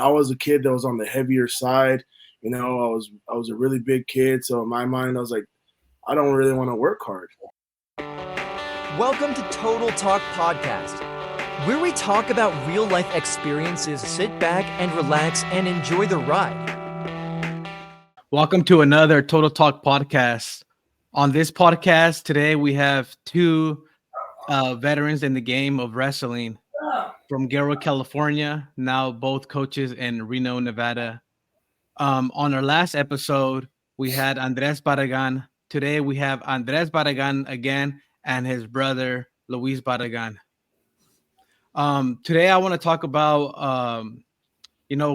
I was a kid that was on the heavier side. I was a really big kid, so in my mind, I was like, I don't really want to work hard. Welcome to Total Talk Podcast, where we talk about real life experiences. Sit back and relax and enjoy the ride. Welcome to another Total Talk Podcast. On this podcast today, we have two veterans in the game of wrestling from Gilroy, California, now both coaches in Reno, Nevada. On our last episode, we had Andres Barragan. Today, we have Andres Barragan again and his brother, Luis Barragan. Today, I want to talk about,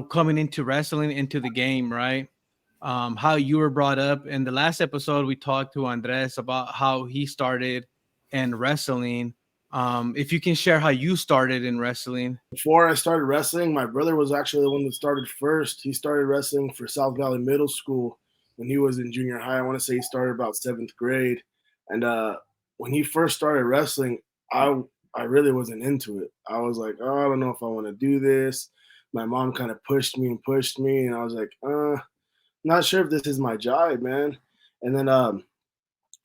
coming into wrestling, into the game, right? How you were brought up. In the last episode, we talked to Andres about how he started in wrestling. If you can share how you started in wrestling. Before I started wrestling, my brother was actually the one that started first. He started wrestling for South Valley Middle School when he was in junior high. I want to say he started about 7th grade. And when he first started wrestling, I really wasn't into it. I was like, oh, I don't know if I want to do this. My mom kind of pushed me, and I was like, not sure if this is my jive, man. And then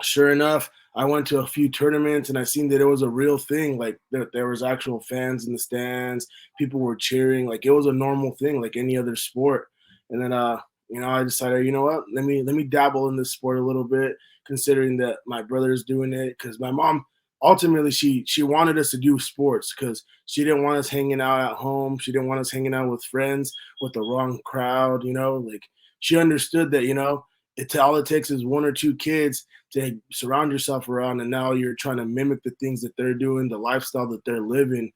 sure enough, I went to a few tournaments and I seen that it was a real thing. Like there was actual fans in the stands, people were cheering, like it was a normal thing, like any other sport. And then I decided, you know what, let me dabble in this sport a little bit, considering that my brother's doing it. Because my mom ultimately she wanted us to do sports because she didn't want us hanging out at home. She didn't want us hanging out with friends with the wrong crowd. Like she understood that it's all it takes is one or two kids to surround yourself around, and now you're trying to mimic the things that they're doing, the lifestyle that they're living.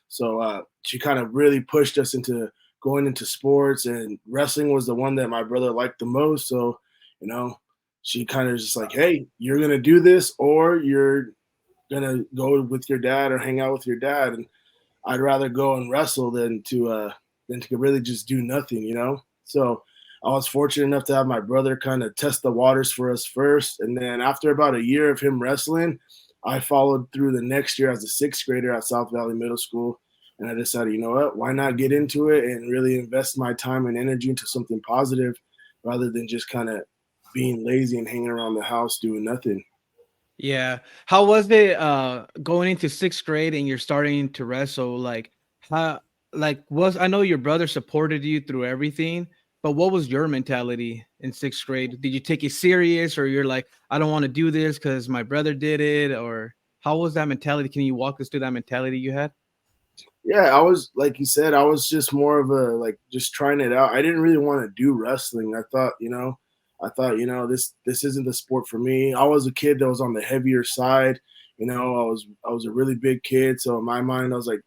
So she kind of really pushed us into going into sports, and wrestling was the one that my brother liked the most. So, she kind of just like, hey, you're going to do this or you're going to go with your dad or hang out with your dad. And I'd rather go and wrestle than to really just do nothing. So I was fortunate enough to have my brother kind of test the waters for us first. And then after about a year of him wrestling, I followed through the next year as a 6th grader at South Valley Middle School. And I decided, you know what, why not get into it and really invest my time and energy into something positive rather than just kind of being lazy and hanging around the house doing nothing. Yeah. How was it going into 6th grade and you're starting to wrestle? I know your brother supported you through everything, but what was your mentality in 6th grade? Did you take it serious, or you're like, I don't want to do this because my brother did it? Or how was that mentality? Can you walk us through that mentality you had? Yeah, I was, like you said, I was just more of just trying it out. I didn't really want to do wrestling. I thought, this isn't the sport for me. I was a kid that was on the heavier side. I was a really big kid. So in my mind, I was like,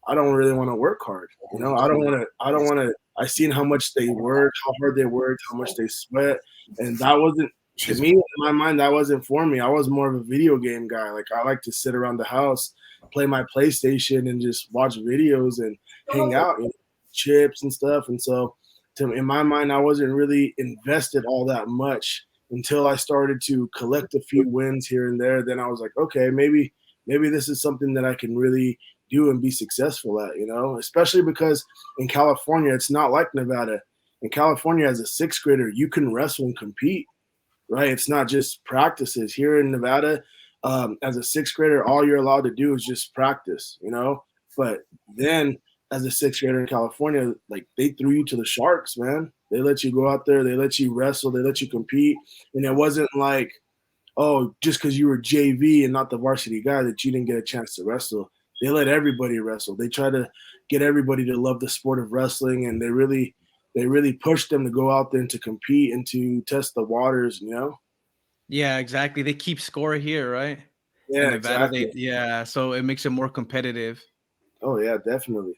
I don't really want to work hard. I don't want to. I seen how much they work, how hard they worked, how much they sweat. And that wasn't, to me, in my mind, that wasn't for me. I was more of a video game guy. Like I like to sit around the house, play my PlayStation and just watch videos and hang out, chips and stuff. And so in my mind, I wasn't really invested all that much until I started to collect a few wins here and there. Then I was like, okay, maybe this is something that I can really do and be successful at, especially because in California, it's not like Nevada. In California, as a 6th grader, you can wrestle and compete, right? It's not just practices. Here in Nevada, as a 6th grader, all you're allowed to do is just practice, But then as a 6th grader in California, like they threw you to the sharks, man. They let you go out there, they let you wrestle, they let you compete. And it wasn't like, oh, just because you were JV and not the varsity guy that you didn't get a chance to wrestle. They let everybody wrestle. They try to get everybody to love the sport of wrestling, and they really pushed them to go out there and to compete and to test the waters, Yeah, exactly. They keep score here, right? In Yeah, Nevada, exactly. so it makes it more competitive. Oh yeah, definitely.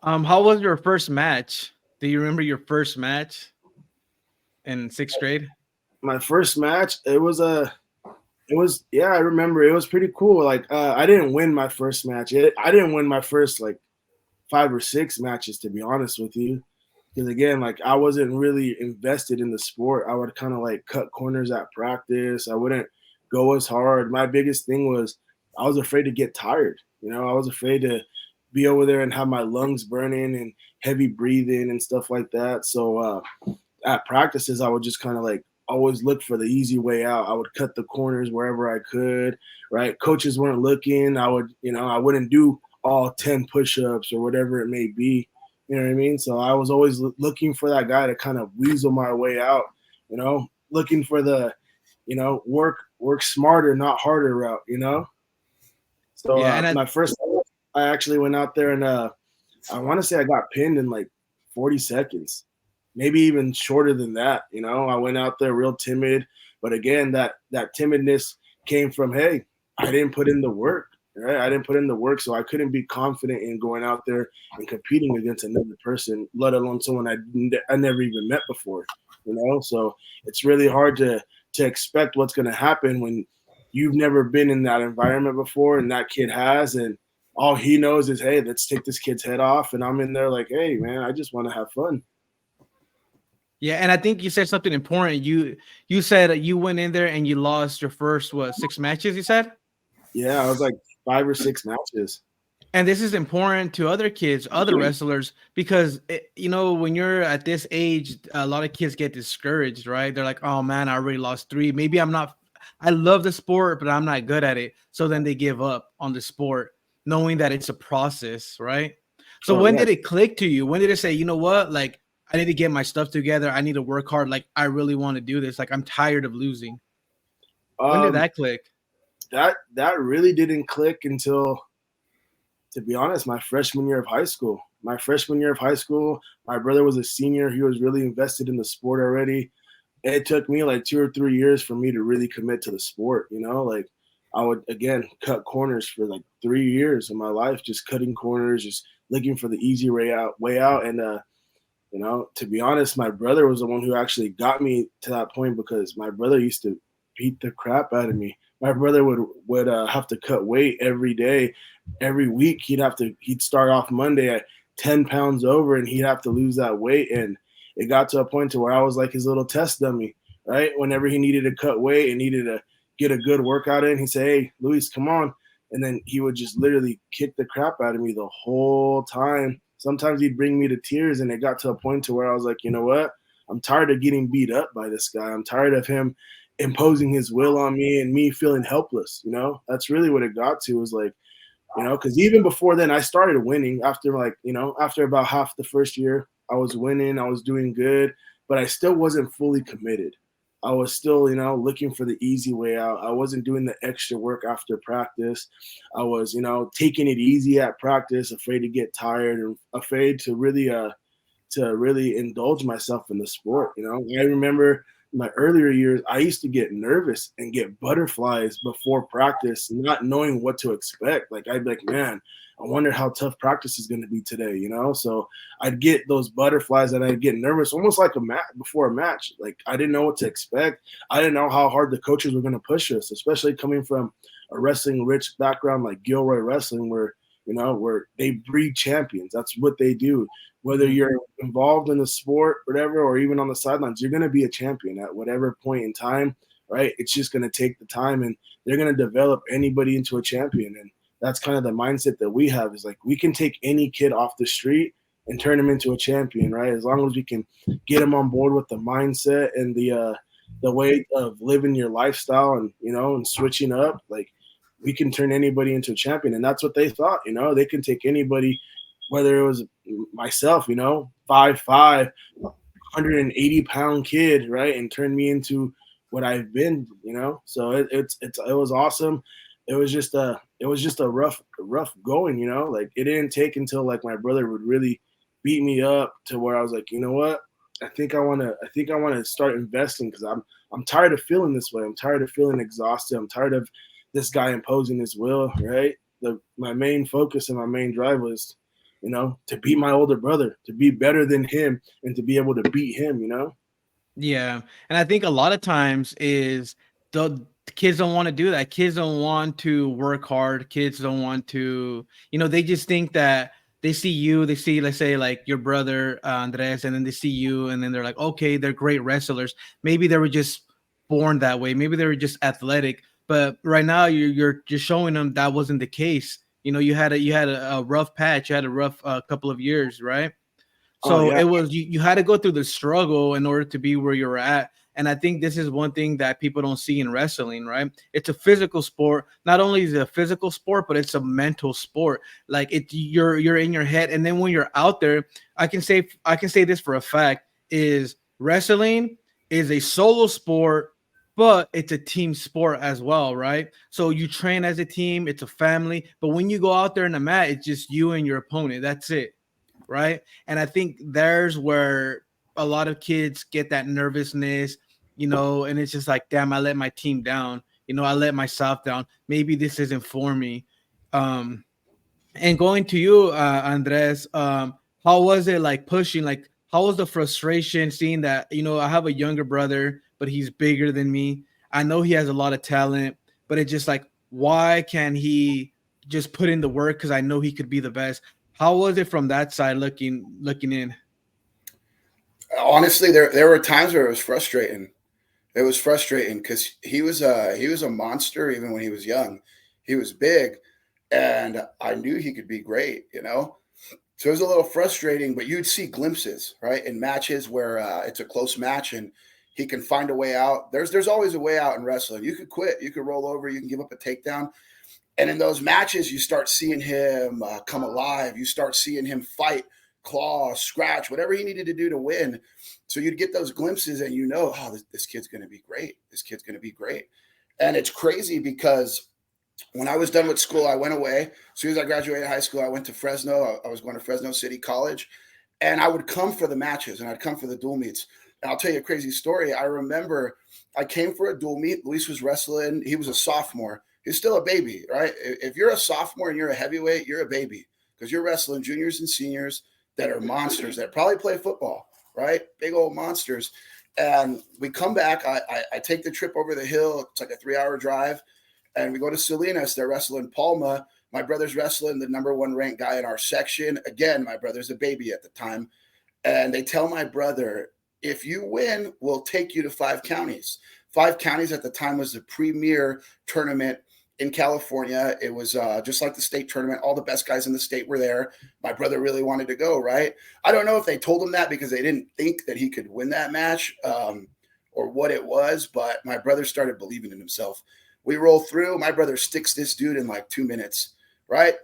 How was your first match? Do you remember your first match in 6th grade? My first match, yeah, I remember it was pretty cool. Like I didn't win my first match. I didn't win my first like 5 or 6 matches, to be honest with you. Because again, like I wasn't really invested in the sport. I would kind of like cut corners at practice. I wouldn't go as hard. My biggest thing was I was afraid to get tired. I was afraid to be over there and have my lungs burning and heavy breathing and stuff like that. So at practices, I would just kind of like always look for the easy way out. I would cut the corners wherever I could, right? Coaches weren't looking. I wouldn't do all 10 push-ups or whatever it may be. You know what I mean? So I was always looking for that guy to kind of weasel my way out, looking for the, work smarter, not harder route, So Yeah, and my first, I actually went out there and I want to say I got pinned in like 40 seconds, maybe even shorter than that. I went out there real timid, but again, that timidness came from, hey, I didn't put in the work, right? I didn't put in the work, so I couldn't be confident in going out there and competing against another person, let alone someone I never even met before, So it's really hard to expect what's going to happen when you've never been in that environment before and that kid has, and all he knows is, hey, let's take this kid's head off. And I'm in there like, hey, man, I just want to have fun. yeah, and I think you said something important. You said you went in there and you lost your first 6 matches, you said? Yeah, I was like 5 or 6 matches. And this is important to other kids, other wrestlers, because when you're at this age, a lot of kids get discouraged, right? They're like, "Oh man, I already lost 3. Maybe I'm not. I love the sport, but I'm not good at it." So then they give up on the sport, knowing that it's a process, right? So when did it click to you? When did it say, you know what, like I need to get my stuff together. I need to work hard. Like I really want to do this. Like I'm tired of losing. When did that click? That really didn't click until, to be honest, my freshman year of high school. My brother was a senior. He was really invested in the sport already. It took me like 2 or 3 years for me to really commit to the sport. Like I would, again, cut corners for like 3 years of my life, just cutting corners, just looking for the easy way out. And, to be honest, my brother was the one who actually got me to that point, because my brother used to beat the crap out of me. My brother would have to cut weight every day, every week. He'd start off Monday at 10 pounds over, and he'd have to lose that weight. And it got to a point to where I was like his little test dummy, right? Whenever he needed to cut weight and needed to get a good workout in, he'd say, "Hey, Luis, come on." And then he would just literally kick the crap out of me the whole time. Sometimes he'd bring me to tears, and it got to a point to where I was like, you know what? I'm tired of getting beat up by this guy. I'm tired of him imposing his will on me and me feeling helpless. That's really what it got to, was like, because even before then I started winning after about half the first year. I was winning, I was doing good, but I still wasn't fully committed. I was still, looking for the easy way out. I wasn't doing the extra work after practice. I was, taking it easy at practice, afraid to get tired and afraid to really indulge myself in the sport. I remember my earlier years, I used to get nervous and get butterflies before practice, not knowing what to expect. Like I'd be like, man, I wonder how tough practice is going to be today, So I'd get those butterflies and I'd get nervous, almost like a match before a match. Like I didn't know what to expect. I didn't know how hard the coaches were going to push us, especially coming from a wrestling-rich background like Gilroy wrestling, where they breed champions. That's what they do. Whether you're involved in the sport, whatever, or even on the sidelines, you're going to be a champion at whatever point in time, right? It's just going to take the time, and they're going to develop anybody into a champion. And that's kind of the mindset that we have, is like we can take any kid off the street and turn him into a champion, right? As long as we can get him on board with the mindset and the way of living your lifestyle and, and switching up, like we can turn anybody into a champion. And that's what they thought, they can take anybody, whether it was myself, 5'5", 180-pound kid, right, and turn me into what I've been, So it was awesome. It was just a rough going, Like it didn't take until like my brother would really beat me up to where I was like, you know what? I think I want to start investing, because I'm tired of feeling this way. I'm tired of feeling exhausted. I'm tired of this guy imposing his will, right? My main focus and my main drive was, to beat my older brother, to be better than him, and to be able to beat him, Yeah. And I think a lot of times is the kids don't want to do that. Kids don't want to work hard. Kids don't want to, they just think that they see you, they see, let's say, like your brother, Andres, and then they see you, and then they're like, okay, they're great wrestlers. Maybe they were just born that way. Maybe they were just athletic. But right now you're just showing them that wasn't the case. You had a rough patch. You had a rough couple of years, right? Oh So yeah. it was you had to go through the struggle in order to be where you're at. And I think this is one thing that people don't see in wrestling, right? It's a physical sport. Not only is it a physical sport, but it's a mental sport. Like you're in your head, and then when you're out there, I can say this for a fact is wrestling is a solo sport, but it's a team sport as well, right? So you train as a team, it's a family, but when you go out there in the mat, it's just you and your opponent. That's it, right? And I think there's where a lot of kids get that nervousness, and it's just like, damn, I let my team down. I let myself down. Maybe this isn't for me. Um, and going to you, Andres, how was it like pushing? Like, how was the frustration seeing that? I have a younger brother, but he's bigger than me. I know he has a lot of talent, but it's just like, why can't he just put in the work? Because I know he could be the best. How was it from that side looking in? Honestly, there were times where it was frustrating. It was frustrating because he was a monster even when he was young. He was big, and I knew he could be great. So it was a little frustrating, but you'd see glimpses, right, in matches where it's a close match and he can find a way out. There's always a way out in wrestling. You could quit, you could roll over, you can give up a takedown, and in those matches, you start seeing him come alive. You start seeing him fight, claw, scratch, whatever he needed to do to win. So you'd get those glimpses, and oh, this kid's going to be great. This kid's going to be great. And it's crazy because when I was done with school, I went away. As soon as I graduated high school, I went to Fresno. I was going to Fresno City College, and I would come for the matches and I'd come for the dual meets. And I'll tell you a crazy story. I remember I came for a dual meet. Luis was wrestling. He was a sophomore. He's still a baby, right? If you're a sophomore and you're a heavyweight, you're a baby because you're wrestling juniors and seniors that are monsters that probably play football, right? Big old monsters. And we come back. I take the trip over the hill. It's like a 3-hour drive. And we go to Salinas. They're wrestling Palma. My brother's wrestling the number one ranked guy in our section. Again, my brother's a baby at the time. And they tell my brother, if you win, we'll take you to 5 counties. 5 counties at the time was the premier tournament in California. It was just like the state tournament. All the best guys in the state were there. My brother really wanted to go, right? I don't know if they told him that because they didn't think that he could win that match or what it was, but my brother started believing in himself. We roll through. My brother sticks this dude in like 2 minutes, right?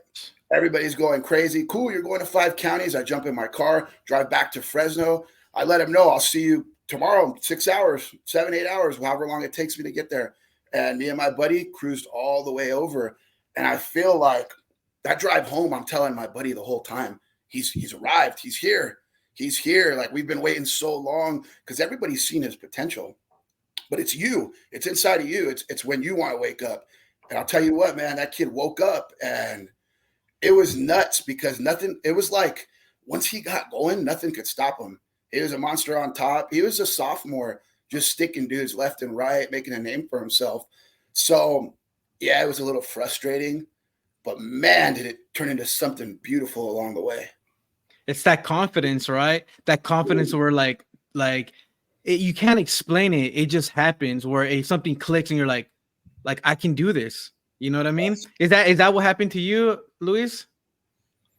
Everybody's going crazy. Cool, you're going to 5 counties. I jump in my car, drive back to Fresno. I let him know I'll see you tomorrow, 6 hours, 7, 8 hours, however long it takes me to get there. And me and my buddy cruised all the way over. And I feel like that drive home, I'm telling my buddy the whole time, he's arrived. He's here. He's here. Like we've been waiting so long because everybody's seen his potential. But it's you. It's inside of you. It's when you want to wake up. And I'll tell you what, man, that kid woke up and it was nuts because it was like once he got going, nothing could stop him. He was a monster on top. He was a sophomore, just sticking dudes left and right, making a name for himself. So, yeah, it was a little frustrating, but man, did it turn into something beautiful along the way. It's that confidence, right? That confidence where you can't explain it. It just happens where something clicks and you're like I can do this. You know what I mean? Is that what happened to you, Luis?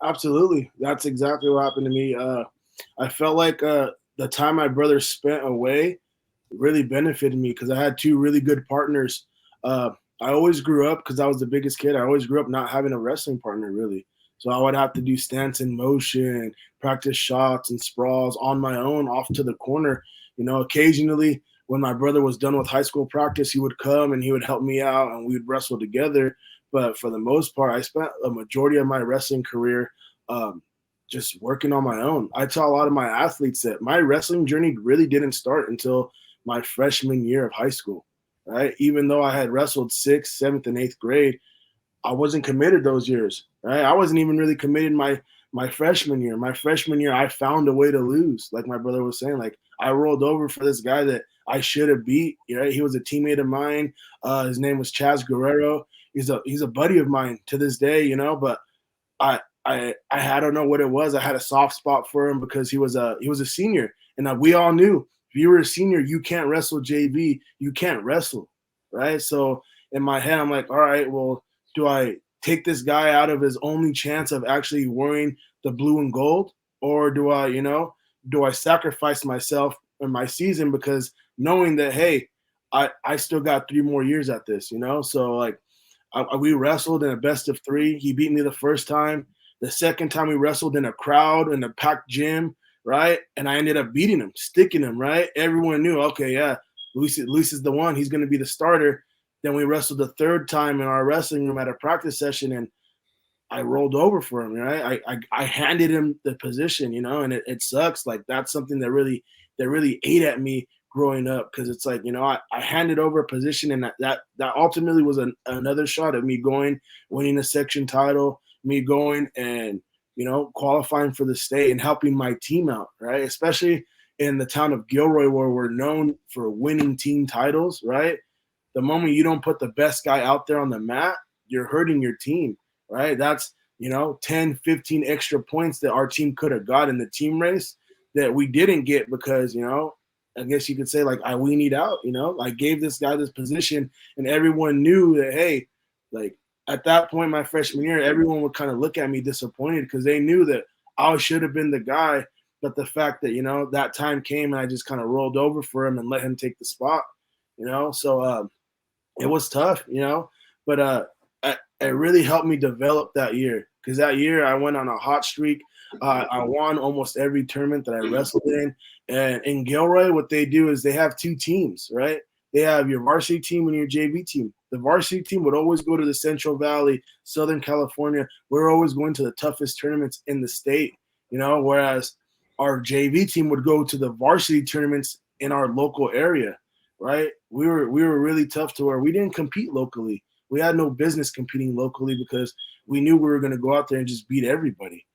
Absolutely. That's exactly what happened to me. I felt like the time my brother spent away really benefited me because I had 2 really good partners. I always grew up because I was the biggest kid. I always grew up not having a wrestling partner really. So I would have to do stance in motion, practice shots and sprawls on my own off to the corner. Occasionally when my brother was done with high school practice, he would come and he would help me out and we would wrestle together. But for the most part, I spent a majority of my wrestling career just working on my own. I tell a lot of my athletes that my wrestling journey really didn't start until my freshman year of high school, right? Even though I had wrestled 6th, 7th, and 8th grade, I wasn't committed those years, right? I wasn't even really committed my freshman year. My freshman year, I found a way to lose. Like my brother was saying, like I rolled over for this guy that I should have beat. Right? He was a teammate of mine. His name was Chaz Guerrero. He's a buddy of mine to this day, but I don't know what it was. I had a soft spot for him because he was a senior, and we all knew if you were a senior, you can't wrestle JV. You can't wrestle, right? So in my head, I'm like, all right, well, do I take this guy out of his only chance of actually wearing the blue and gold, or do I sacrifice myself in my season because knowing that, hey, I still got 3 more years at this, So like we wrestled in a best of 3. He beat me the first time. The second time we wrestled in a crowd in a packed gym, right? And I ended up beating him, sticking him, right? Everyone knew, okay, yeah, Luis is the one. He's going to be the starter. Then we wrestled the third time in our wrestling room at a practice session, and I rolled over for him, right? I handed him the position, and it sucks. Like that's something that really ate at me growing up because it's like, I handed over a position, and that ultimately was another shot of me going, winning a section title, me going and qualifying for the state and helping my team out, right? Especially in the town of Gilroy where we're known for winning team titles, right? The moment you don't put the best guy out there on the mat, you're hurting your team, right? That's 10, 15 extra points that our team could have got in the team race that we didn't get because, I guess you could say like I weaned out, I gave this guy this position and everyone knew that, hey, like at that point, my freshman year, everyone would kind of look at me disappointed because they knew that I should have been the guy. But the fact that, that time came and I just kind of rolled over for him and let him take the spot, So it was tough, but it really helped me develop that year because that year I went on a hot streak. I won almost every tournament that I wrestled in. And in Gilroy, what they do is they have 2 teams, right? They have your varsity team and your JV team. The varsity team would always go to the Central Valley, Southern California. We're always going to the toughest tournaments in the state, whereas our JV team would go to the varsity tournaments in our local area, right? We were really tough to where we didn't compete locally. We had no business competing locally because we knew we were going to go out there and just beat everybody,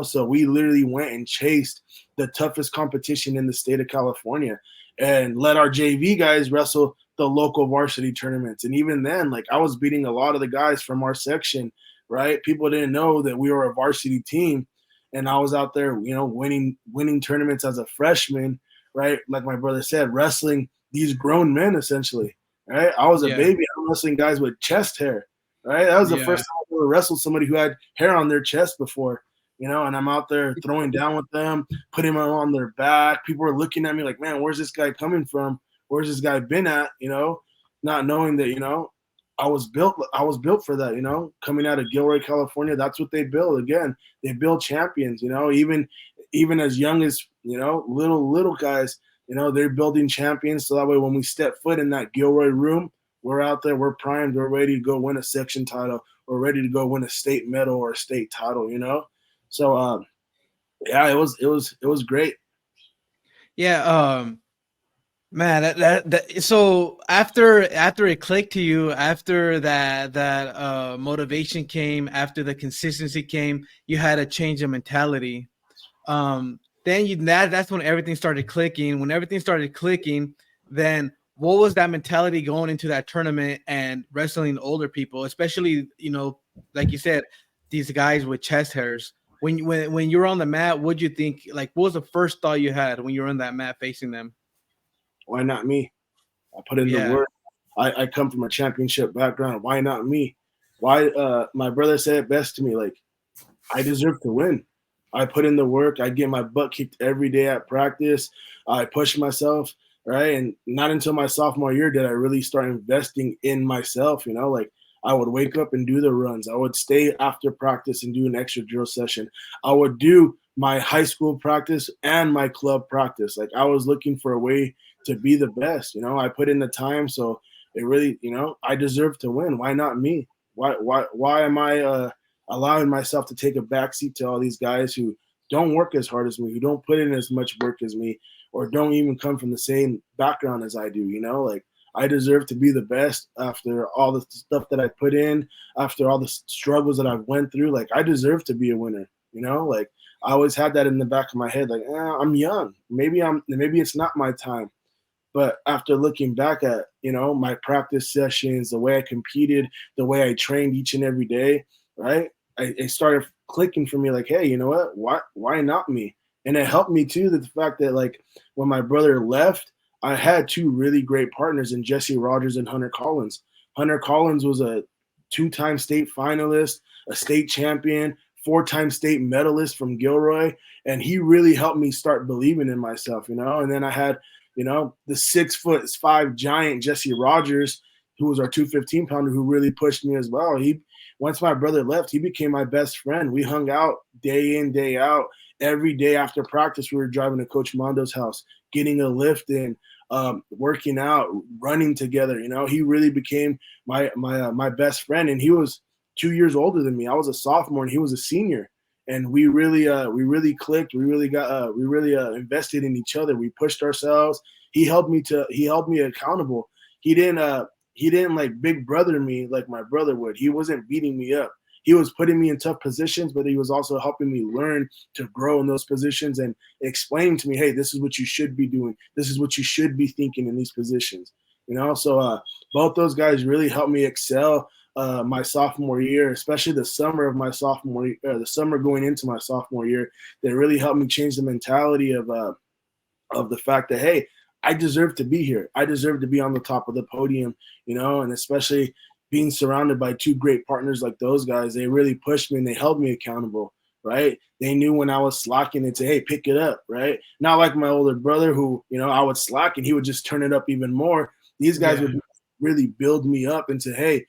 So we literally went and chased the toughest competition in the state of California and let our JV guys wrestle the local varsity tournaments. And even then, like I was beating a lot of the guys from our section, right? People didn't know that we were a varsity team. And I was out there, winning tournaments as a freshman, right? Like my brother said, wrestling these grown men essentially, right? I was a baby. I'm wrestling guys with chest hair, right? That was the first time I ever wrestled somebody who had hair on their chest before, and I'm out there throwing down with them, putting them on their back. People are looking at me like, man, where's this guy coming from? Where's this guy been at? Not knowing that, I was built for that, coming out of Gilroy, California. That's what they build. Again, they build champions, even as young as, little guys, they're building champions. So that way, when we step foot in that Gilroy room, we're out there, we're primed, we're ready to go win a section title, we're ready to go win a state medal or a state title, So, it was great. Yeah. Man, that so after it clicked to you, after that motivation came, after the consistency came, you had a change of mentality. Then that's when everything started clicking. When everything started clicking, then what was that mentality going into that tournament and wrestling older people, especially, like you said, these guys with chest hairs? When you're on the mat, what'd you think? Like, what was the first thought you had when you were on that mat facing them? Why not me? I put in the work. I come from a championship background. Why not me? Why? My brother said it best to me. Like, I deserve to win. I put in the work. I get my butt kicked every day at practice. I push myself, right? And not until my sophomore year did I really start investing in myself. Like I would wake up and do the runs. I would stay after practice and do an extra drill session. I would do my high school practice and my club practice. Like I was looking for a way to be the best. I put in the time. So it really, I deserve to win. Why not me? Why am I allowing myself to take a backseat to all these guys who don't work as hard as me, who don't put in as much work as me, or don't even come from the same background as I do? Like I deserve to be the best after all the stuff that I put in, after all the struggles that I've went through. Like I deserve to be a winner. Like I always had that in the back of my head. Like I'm young. Maybe it's not my time. But after looking back at, my practice sessions, the way I competed, the way I trained each and every day, right? It started clicking for me like, hey, you know what? Why not me? And it helped me too, that the fact that like when my brother left, I had 2 really great partners in Jesse Rogers and Hunter Collins. Hunter Collins was a 2-time state finalist, a state champion, 4-time state medalist from Gilroy. And he really helped me start believing in myself, and then I had, the 6'5" giant Jesse Rogers, who was our 215 pounder, who really pushed me as well. Once my brother left, he became my best friend. We hung out day in, day out. Every day after practice, we were driving to Coach Mondo's house, getting a lift in, working out, running together. He really became my best friend, and he was 2 years older than me. I was a sophomore, and he was a senior. And we really clicked. We really invested in each other. We pushed ourselves. He held me accountable. He didn't like big brother me like my brother would. He wasn't beating me up. He was putting me in tough positions, but he was also helping me learn to grow in those positions and explaining to me, hey, this is what you should be doing. This is what you should be thinking in these positions. So both those guys really helped me excel my sophomore year, especially the summer of my sophomore year, the summer going into my sophomore year. They really helped me change the mentality of the fact that, hey, I deserve to be here. I deserve to be on the top of the podium, and especially being surrounded by two great partners like those guys. They really pushed me and they held me accountable, right? They knew when I was slacking and say, hey, pick it up, right? Not like my older brother who, I would slack and he would just turn it up even more. These guys would really build me up and say, hey,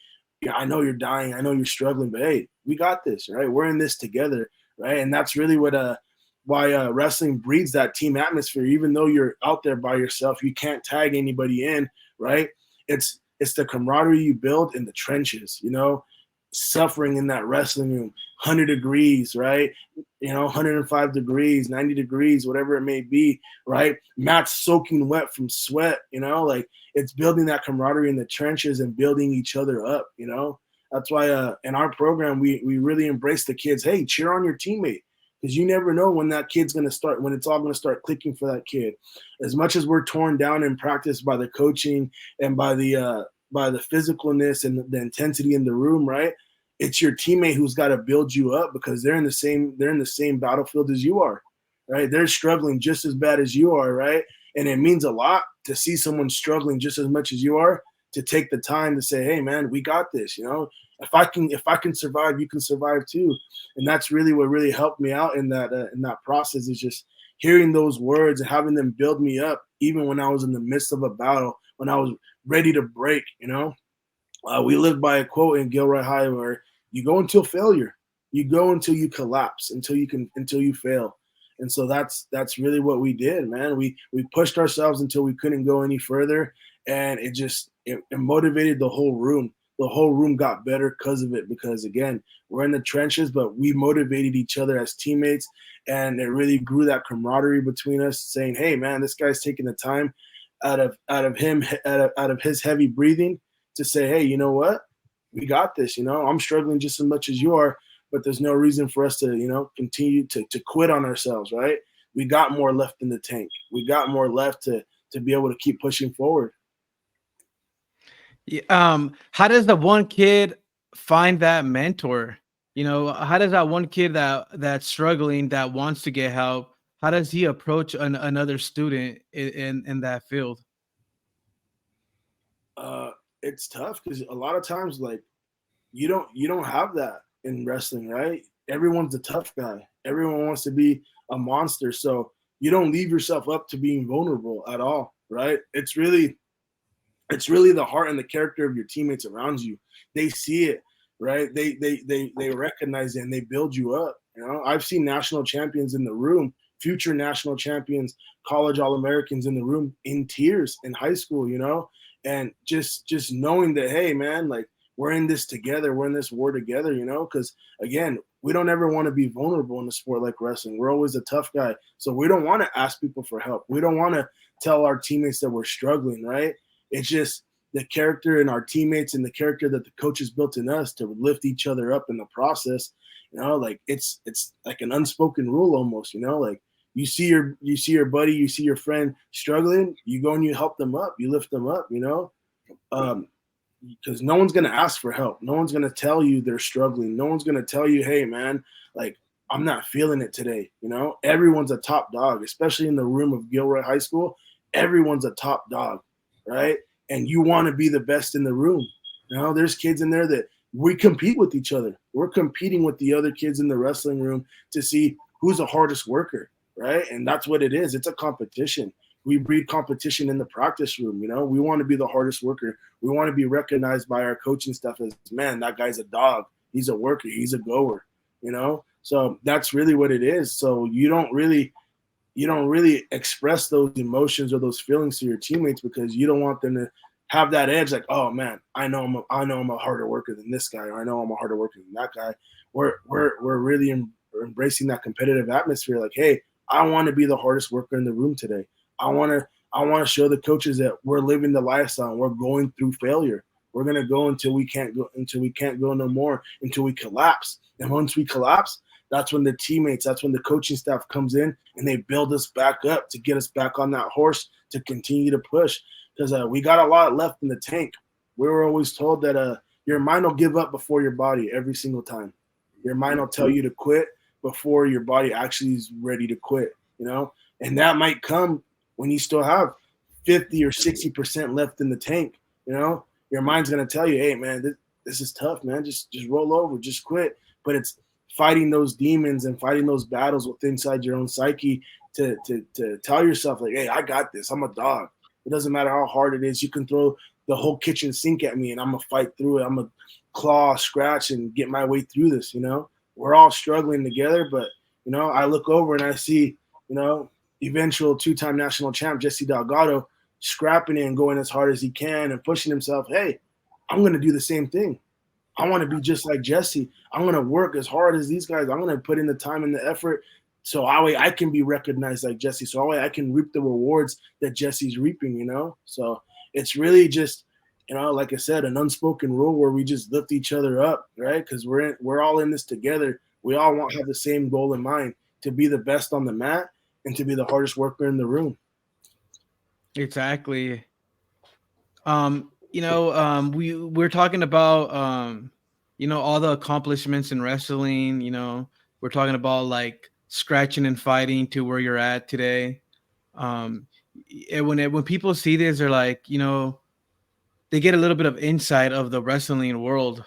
I know you're dying. I know you're struggling, but hey, we got this, right? We're in this together, right? And that's really why wrestling breeds that team atmosphere. Even though you're out there by yourself, you can't tag anybody in, right? It's the camaraderie you build in the trenches, suffering in that wrestling room, 100 degrees, right? 105 degrees, 90 degrees, whatever it may be, right? Mats soaking wet from sweat, like it's building that camaraderie in the trenches and building each other up, That's why in our program, we really embrace the kids. Hey, cheer on your teammate, because you never know when that kid's going to start, when it's all going to start clicking for that kid. As much as we're torn down in practice by the coaching and by the physicalness and the intensity in the room, right? It's your teammate who's got to build you up, because they're in the same battlefield as you are, right? They're struggling just as bad as you are, right? And it means a lot to see someone struggling just as much as you are, to take the time to say, hey man, we got this, If I can survive, you can survive too. And that's really what really helped me out in that process, is just hearing those words and having them build me up, even when I was in the midst of a battle, when I was ready to break, we live by a quote in Gilroy High where you go until failure, you go until you collapse, until you fail. And so that's really what we did, man. We pushed ourselves until we couldn't go any further, and it motivated the whole room. The whole room got better because of it, because again, we're in the trenches, but we motivated each other as teammates, and it really grew that camaraderie between us, saying, hey man, this guy's taking the time out of his heavy breathing to say, hey, you know what? We got this, I'm struggling just as much as you are, but there's no reason for us to, continue to quit on ourselves, right? We got more left in the tank. We got more left to be able to keep pushing forward. How does the one kid find that mentor? How does that one kid that's struggling, that wants to get help, how does he approach another student in that field? It's tough because a lot of times, like, you don't have that in wrestling, right? Everyone's a tough guy. Everyone wants to be a monster, so you don't leave yourself up to being vulnerable at all, right? It's really the heart and the character of your teammates around you. They see it, right? They recognize it and they build you up. I've seen national champions in the room, future national champions, college All-Americans in the room in tears in high school, and just knowing that, hey man, like, we're in this together, we're in this war together, because again, we don't ever want to be vulnerable in a sport like wrestling. We're always a tough guy, so we don't want to ask people for help. We don't want to tell our teammates that we're struggling, right? It's just the character in our teammates and the character that the coaches built in us to lift each other up in the process. Like it's like an unspoken rule almost, like you see your buddy, you see your friend struggling, you go and you help them up, you lift them up, because no one's going to ask for help. No one's going to tell you they're struggling. No one's going to tell you, hey man, like, I'm not feeling it today. Everyone's a top dog, especially in the room of Gilroy High School. Everyone's a top dog, right? And you want to be the best in the room. There's kids in there that we compete with each other. We're competing with the other kids in the wrestling room to see who's the hardest worker, right? And that's what it is. It's a competition. We breed competition in the practice room. We want to be the hardest worker. We want to be recognized by our coaching staff as, man, that guy's a dog. He's a worker. He's a goer. So that's really what it is. So you don't really express those emotions or those feelings to your teammates because you don't want them to have that edge. Like, oh man, I know I'm a harder worker than this guy, or I know I'm a harder worker than that guy. We're really embracing that competitive atmosphere. Like, hey, I want to be the hardest worker in the room today. I want to show the coaches that we're living the lifestyle. And we're going through failure. We're gonna go until we can't go no more, until we collapse. And once we collapse, that's when the coaching staff comes in and they build us back up to get us back on that horse to continue to push. Because we got a lot left in the tank. We were always told that your mind will give up before your body every single time. Your mind will tell you to quit before your body actually is ready to quit, And that might come when you still have 50 or 60% left in the tank, Your mind's going to tell you, hey, man, this is tough, man. Just roll over, just quit. But it's fighting those demons and fighting those battles with inside your own psyche to tell yourself, like, hey, I got this. I'm a dog. It doesn't matter how hard it is. You can throw the whole kitchen sink at me and I'm going to fight through it. I'm going to claw, scratch, and get my way through this, We're all struggling together, but, I look over and I see, eventual two-time national champ Jesse Delgado scrapping it and going as hard as he can and pushing himself. Hey, I'm going to do the same thing. I want to be just like Jesse. I'm going to work as hard as these guys. I'm going to put in the time and the effort so that way I can be recognized like Jesse. So that way I can reap the rewards that Jesse's reaping, So it's really just, like I said, an unspoken rule where we just lift each other up, right? Because we're all in this together. We all have the same goal in mind, to be the best on the mat and to be the hardest worker in the room. Exactly. We're talking about all the accomplishments in wrestling. We're talking about like scratching and fighting to where you're at today. And when people see this, they're like, they get a little bit of insight of the wrestling world,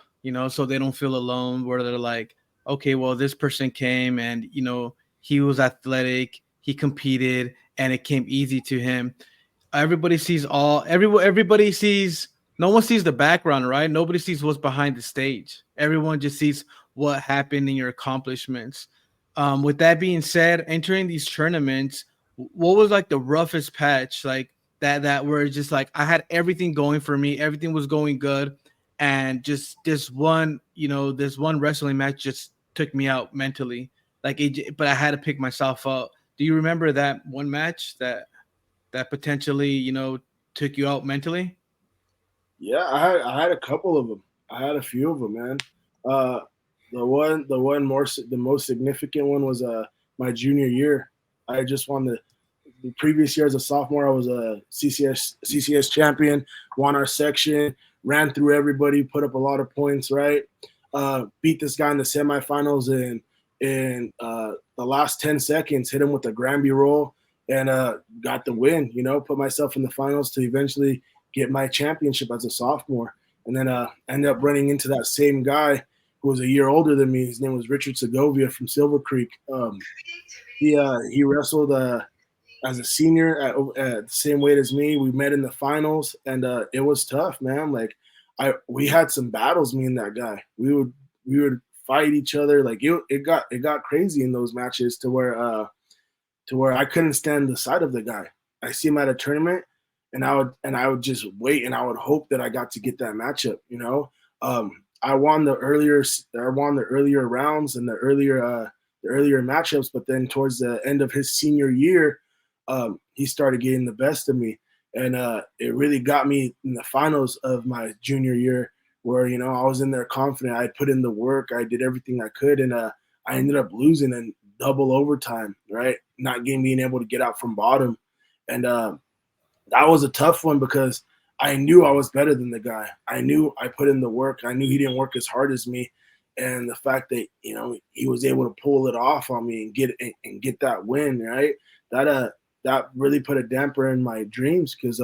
so they don't feel alone. Where they're like, okay, well, this person came and he was athletic, he competed, and it came easy to him. Everybody sees everybody sees, no one sees the background, right? Nobody sees what's behind the stage. Everyone just sees what happened in your accomplishments. With that being said, entering these tournaments, what was like the roughest patch, like that where just like I had everything going for me, everything was going good, and just this one wrestling match just took me out mentally, but I had to pick myself up. Do you remember that one match that potentially, took you out mentally? Yeah, I had a couple of them. I had a few of them, man. The most significant one was my junior year. I just won the previous year as a sophomore. I was a CCS champion, won our section, ran through everybody, put up a lot of points, right? Beat this guy in the semifinals in the last 10 seconds, hit him with a Granby roll, and got the win, put myself in the finals to eventually get my championship as a sophomore. And then ended up running into that same guy who was a year older than me. His name was Richard Segovia from Silver Creek. He wrestled as a senior at the same weight as me. We met in the finals, and it was tough, man. Like we had some battles, me and that guy. We would fight each other. Like it got crazy in those matches to where I couldn't stand the sight of the guy. I see him at a tournament, and I would just wait, and I would hope that I got to get that matchup. I won the earlier rounds and the earlier matchups, but then towards the end of his senior year, he started getting the best of me, and it really got me in the finals of my junior year, where I was in there confident. I put in the work, I did everything I could, and I ended up losing in double overtime, right? Not being able to get out from bottom. And that was a tough one because I knew I was better than the guy. I knew I put in the work. I knew he didn't work as hard as me. And the fact that, he was able to pull it off on me and get that win, right? That really put a damper in my dreams because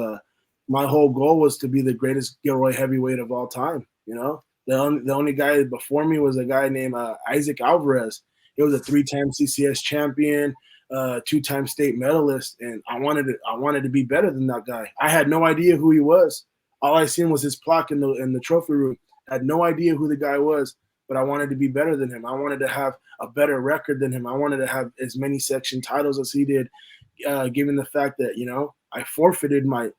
my whole goal was to be the greatest Gilroy heavyweight of all time. The only guy before me was a guy named Isaac Alvarez. He was a 3-time CCS champion, 2-time state medalist, and I wanted to be better than that guy. I had no idea who he was. All I seen was his plaque in the trophy room. I had no idea who the guy was, but I wanted to be better than him. I wanted to have a better record than him. I wanted to have as many section titles as he did, given the fact that I forfeited my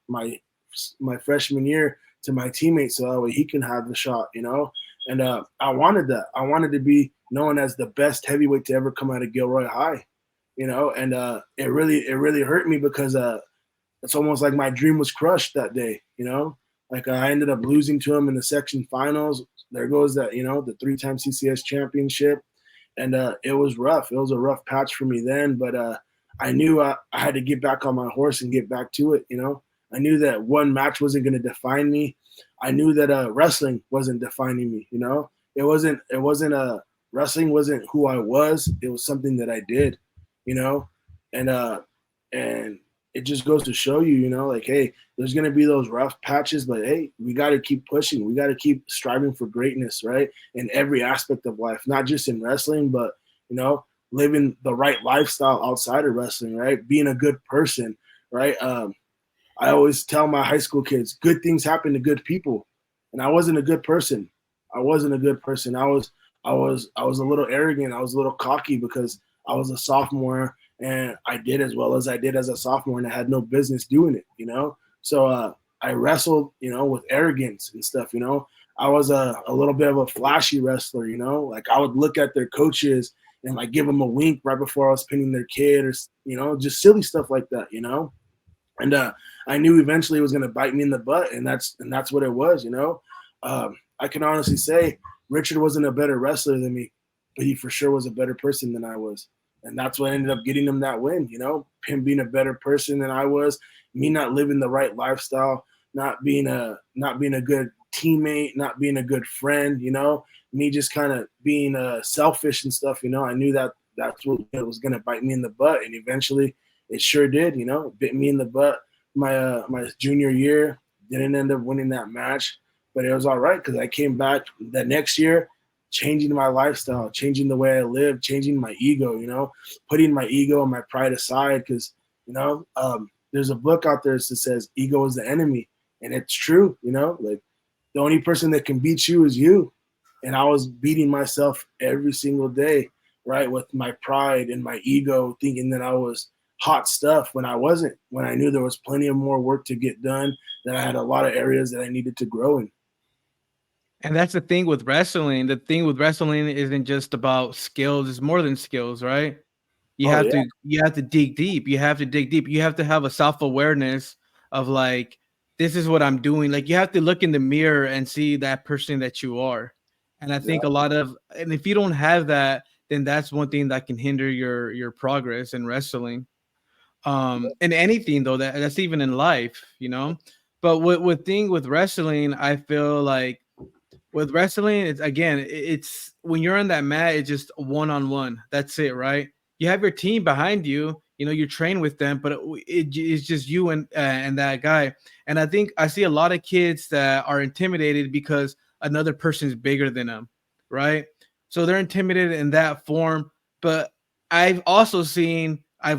freshman year to my teammates so that way he can have the shot. And I wanted that. I wanted to be known as the best heavyweight to ever come out of Gilroy High. And it really hurt me because it's almost like my dream was crushed that day. Like I ended up losing to him in the section finals. There goes that, the 3-time CCS championship. And it was rough. It was a rough patch for me then, but I knew I had to get back on my horse and get back to it. I knew that one match wasn't going to define me. I knew that wrestling wasn't defining me. Wrestling wasn't who I was. It was something that I did, and it just goes to show you, like, hey, there's going to be those rough patches, but hey, we got to keep pushing. We got to keep striving for greatness, right? In every aspect of life, not just in wrestling, but, living the right lifestyle outside of wrestling, right? Being a good person, right? I always tell my high school kids, good things happen to good people. And I wasn't a good person. I wasn't a good person. I was a little arrogant. I was a little cocky because I was a sophomore and I did as well as I did as a sophomore, and I had no business doing it, So I wrestled, with arrogance and stuff, I was a little bit of a flashy wrestler, like I would look at their coaches and like give them a wink right before I was pinning their kid, or just silly stuff like that, And I knew eventually it was going to bite me in the butt, and that's what it was, I can honestly say Richard wasn't a better wrestler than me, but he for sure was a better person than I was. And that's what ended up getting him that win, him being a better person than I was, me not living the right lifestyle, not being a good teammate, not being a good friend, me just kind of being selfish and stuff, I knew that's what was going to bite me in the butt. And eventually it sure did, it bit me in the butt my junior year. Didn't end up winning that match, but it was all right because I came back the next year, changing my lifestyle, changing the way I live, changing my ego, putting my ego and my pride aside because, there's a book out there that says ego is the enemy. And it's true, like the only person that can beat you is you. And I was beating myself every single day, right, with my pride and my ego, thinking that I was hot stuff when I wasn't, when I knew there was plenty of more work to get done, that I had a lot of areas that I needed to grow in. And that's the thing with wrestling. The thing with wrestling isn't just about skills. It's more than skills, right? You have to dig deep. You have to dig deep. You have to have a self-awareness of like, this is what I'm doing. Like you have to look in the mirror and see that person that you are. And I think and if you don't have that, then that's one thing that can hinder your progress in wrestling. And anything though, that's even in life, But with wrestling, I feel like with wrestling, it's when you're on that mat, it's just one-on-one. That's it, right? You have your team behind you, you train with them, but it's just you and that guy. And I think I see a lot of kids that are intimidated because another person is bigger than them, right? So they're intimidated in that form. But I've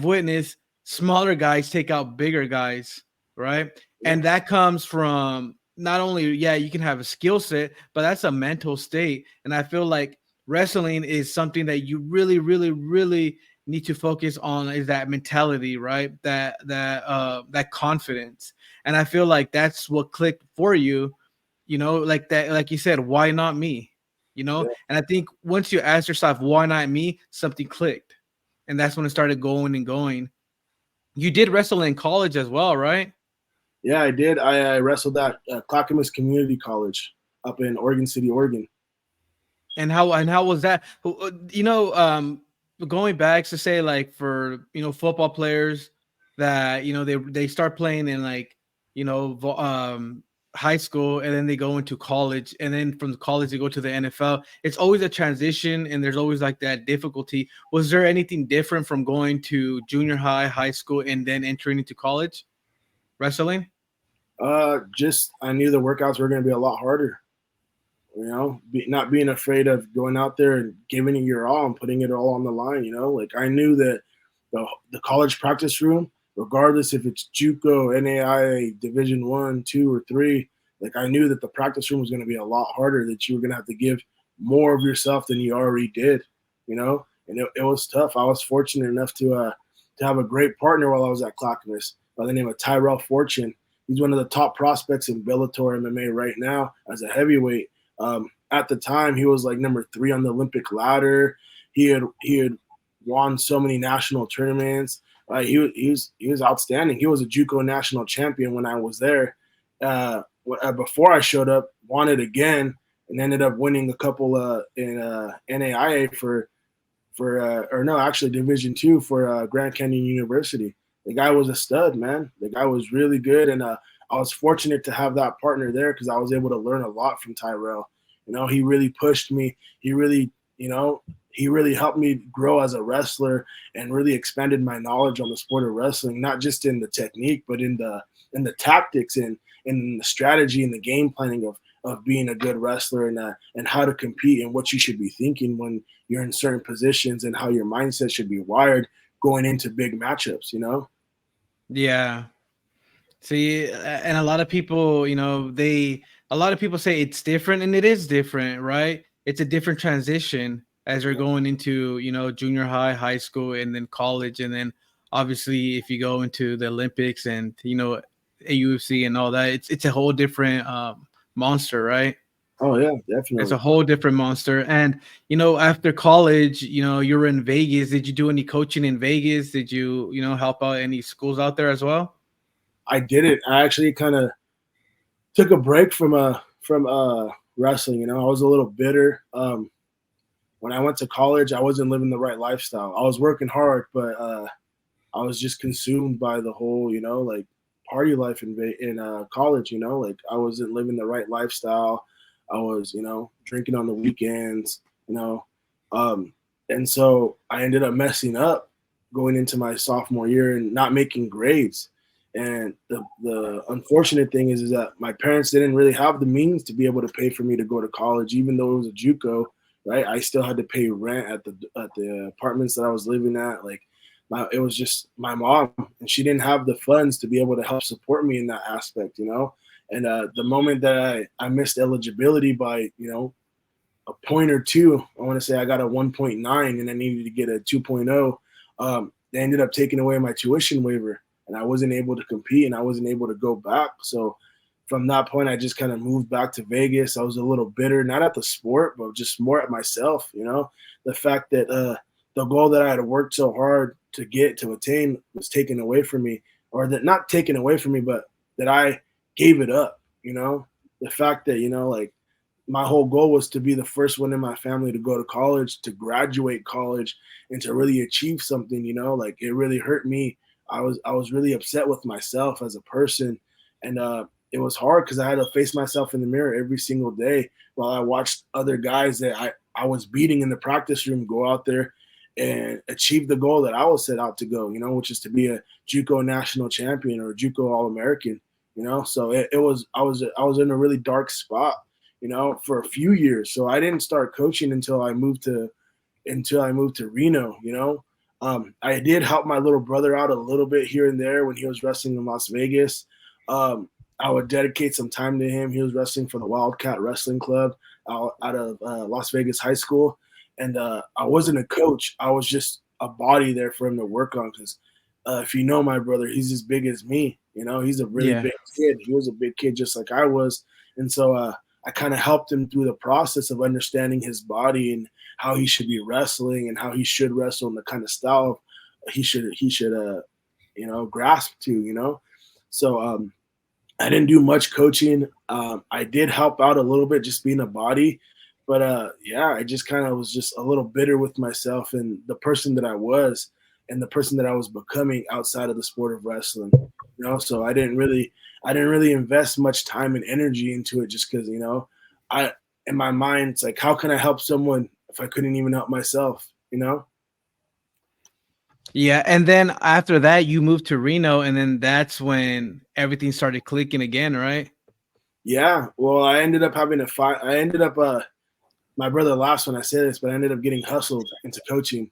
witnessed smaller guys take out bigger guys, right? Yeah. And that comes from not only, you can have a skill set, but that's a mental state. And I feel like wrestling is something that you really, really, really need to focus on, is that mentality, right? That confidence. And I feel like that's what clicked for you, like that, like you said, why not me? And I think once you ask yourself, why not me, something clicked. And that's when it started going and going. You did wrestle in college as well, right? Yeah, I did. I wrestled at Clackamas Community College up in Oregon City, Oregon. And how was that? Going back to say, like, for football players that they start playing in like high school, and then they go into college, and then from college they go to the NFL. It's always a transition, and there's always like that difficulty. Was there anything different from going to junior high school, and then entering into college wrestling? Just I knew the workouts were going to be a lot harder. not being afraid of going out there and giving it your all and putting it all on the line. Like I knew that the college practice room, regardless if it's JUCO, NAIA, Division 1, 2, or 3, like I knew that the practice room was going to be a lot harder. That you were going to have to give more of yourself than you already did. And it was tough. I was fortunate enough to have a great partner while I was at Clackamas by the name of Tyrell Fortune. He's one of the top prospects in Bellator MMA right now as a heavyweight. At the time, he was like number 3 on the Olympic ladder. He had won so many national tournaments. He was outstanding. He was a JUCO national champion when I was there. Before I showed up, won it again, and ended up winning a couple in NAIA actually Division 2 for Grand Canyon University. The guy was a stud, man. The guy was really good, and I was fortunate to have that partner there because I was able to learn a lot from Tyrell. He really pushed me. He really helped me grow as a wrestler and really expanded my knowledge on the sport of wrestling, not just in the technique, but in the tactics and in the strategy and the game planning of being a good wrestler and how to compete and what you should be thinking when you're in certain positions and how your mindset should be wired going into big matchups. Yeah. See, and a lot of people, a lot of people say it's different, and it is different, right? It's a different transition as you're going into, junior high, high school, and then college. And then obviously if you go into the Olympics and, a UFC and all that, it's a whole different monster, right? Oh yeah, definitely. It's a whole different monster. And, after college, you were in Vegas. Did you do any coaching in Vegas? Did you, help out any schools out there as well? I didn't. I actually kind of took a break from wrestling. I was a little bitter. When I went to college, I wasn't living the right lifestyle. I was working hard, but I was just consumed by the whole, like party life in college. Like I wasn't living the right lifestyle. I was, drinking on the weekends. And so I ended up messing up going into my sophomore year and not making grades. And the unfortunate thing is that my parents didn't really have the means to be able to pay for me to go to college, even though it was a JUCO, right? I still had to pay rent at the apartments that I was living at. Like it was just my mom, and she didn't have the funds to be able to help support me in that aspect, And the moment that I missed eligibility by, a point or two, I want to say I got a 1.9 and I needed to get a 2.0. They ended up taking away my tuition waiver. And I wasn't able to compete and I wasn't able to go back. So from that point, I just kind of moved back to Vegas. I was a little bitter, not at the sport, but just more at myself, the fact that the goal that I had worked so hard to attain was taken away from me, or that not taken away from me, but that I gave it up, the fact that, like my whole goal was to be the first one in my family to go to college, to graduate college, and to really achieve something, like it really hurt me. I was really upset with myself as a person, and it was hard because I had to face myself in the mirror every single day while I watched other guys that I was beating in the practice room go out there and achieve the goal that I was set out to go, which is to be a JUCO national champion or a JUCO All-American, So I was in a really dark spot, for a few years. So I didn't start coaching until I moved to Reno, I did help my little brother out a little bit here and there when he was wrestling in Las Vegas. I would dedicate some time to him. He was wrestling for the Wildcat Wrestling Club out of Las Vegas High School. And I wasn't a coach. I was just a body there for him to work on because if you know my brother, he's as big as me. He's a really big kid. He was a big kid just like I was. And so I kind of helped him through the process of understanding his body and how he should be wrestling and how he should wrestle and the kind of style he should grasp to, So I didn't do much coaching. I did help out a little bit just being a body, but I just kind of was just a little bitter with myself and the person that I was and the person that I was becoming outside of the sport of wrestling, so I didn't really invest much time and energy into it just because, in my mind, it's like, how can I help someone if I couldn't even help myself, Yeah. And then after that, you moved to Reno, and then that's when everything started clicking again, right? Yeah, well, I ended up having a fight. I ended up my brother laughs when I say this, but I ended up getting hustled into coaching.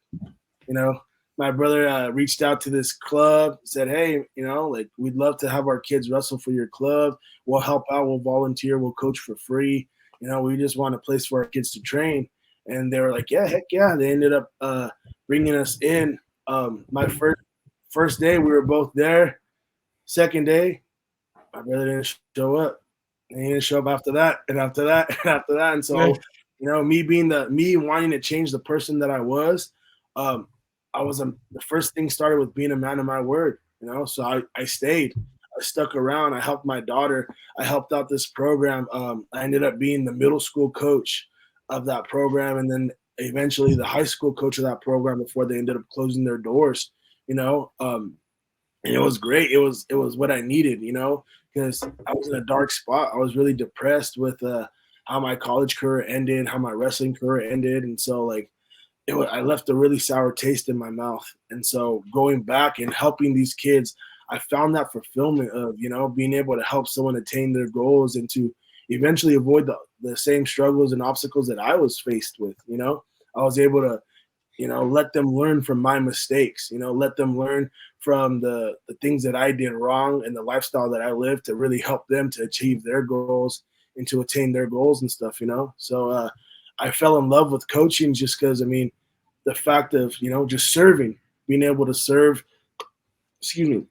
You know, my brother reached out to this club, said, "Hey, like we'd love to have our kids wrestle for your club. We'll help out. We'll volunteer. We'll coach for free. We just want a place for our kids to train." And they were like, "Yeah, heck yeah!" They ended up bringing us in. My first day, we were both there. Second day, my brother didn't show up. And he didn't show up after that, and after that, and after that. And so, me wanting to change the person that I was, the first thing started with being a man of my word. So I stayed. I stuck around. I helped my daughter. I helped out this program. I ended up being the middle school coach of that program, and then eventually the high school coach of that program before they ended up closing their doors. And it was great. It was what I needed, because I was in a dark spot. I was really depressed with how my college career ended, how my wrestling career ended, and so I left a really sour taste in my mouth. And so going back and helping these kids, I found that fulfillment of being able to help someone attain their goals and to eventually avoid the same struggles and obstacles that I was faced with. I was able to let them learn from my mistakes, let them learn from the things that I did wrong and the lifestyle that I lived to really help them to achieve their goals and to attain their goals and stuff, So I fell in love with coaching just because, the fact of, just serving, being able to serve, being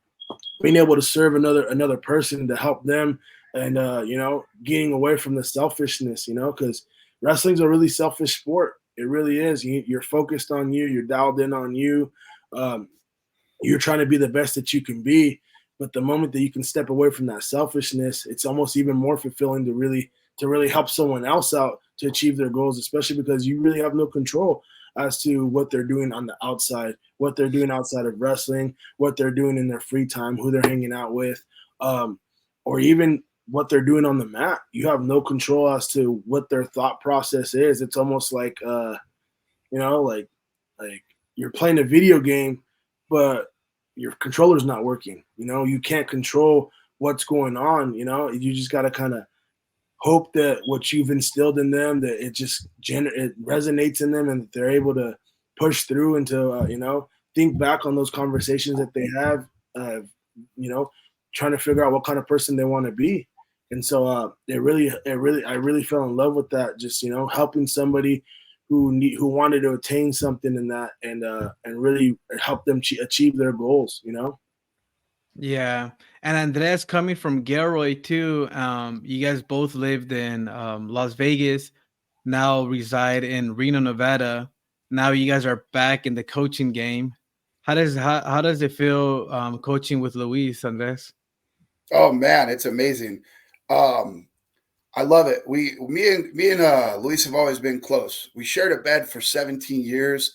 able to serve another person to help them and, getting away from the selfishness, because wrestling's a really selfish sport. It really is. You're focused on you. You're dialed in on you. You're trying to be the best that you can be. But the moment that you can step away from that selfishness, it's almost even more fulfilling to really help someone else out to achieve their goals, especially because you really have no control as to what they're doing on the outside, what they're doing outside of wrestling, what they're doing in their free time, who they're hanging out with, or even what they're doing on the mat. You have no control as to what their thought process is. It's almost like like you're playing a video game, but your controller's not working. You can't control what's going on. You just got to kind of hope that what you've instilled in them, that it just it resonates in them and that they're able to push through and to think back on those conversations that they have, trying to figure out what kind of person they want to be. And so I really fell in love with that. Just helping somebody who wanted to attain something in that, and really help them achieve their goals. Yeah. And Andres, coming from Gilroy too, you guys both lived in Las Vegas, now reside in Reno, Nevada. Now you guys are back in the coaching game. How does it feel coaching with Luis, Andres? Oh man, it's amazing. I love it. Me and Luis have always been close. We shared a bed for 17 years.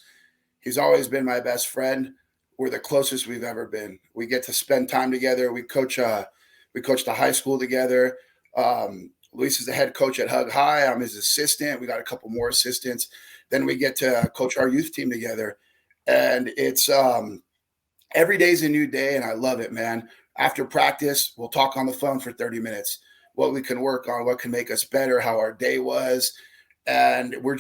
He's always been my best friend. We're the closest we've ever been. We get to spend time together. We coach the high school together. Luis is the head coach at Hug High. I'm his assistant. We got a couple more assistants. Then we get to coach our youth team together. And it's every day's a new day, and I love it, man. After practice, we'll talk on the phone for 30 minutes, what we can work on, what can make us better, how our day was. And we're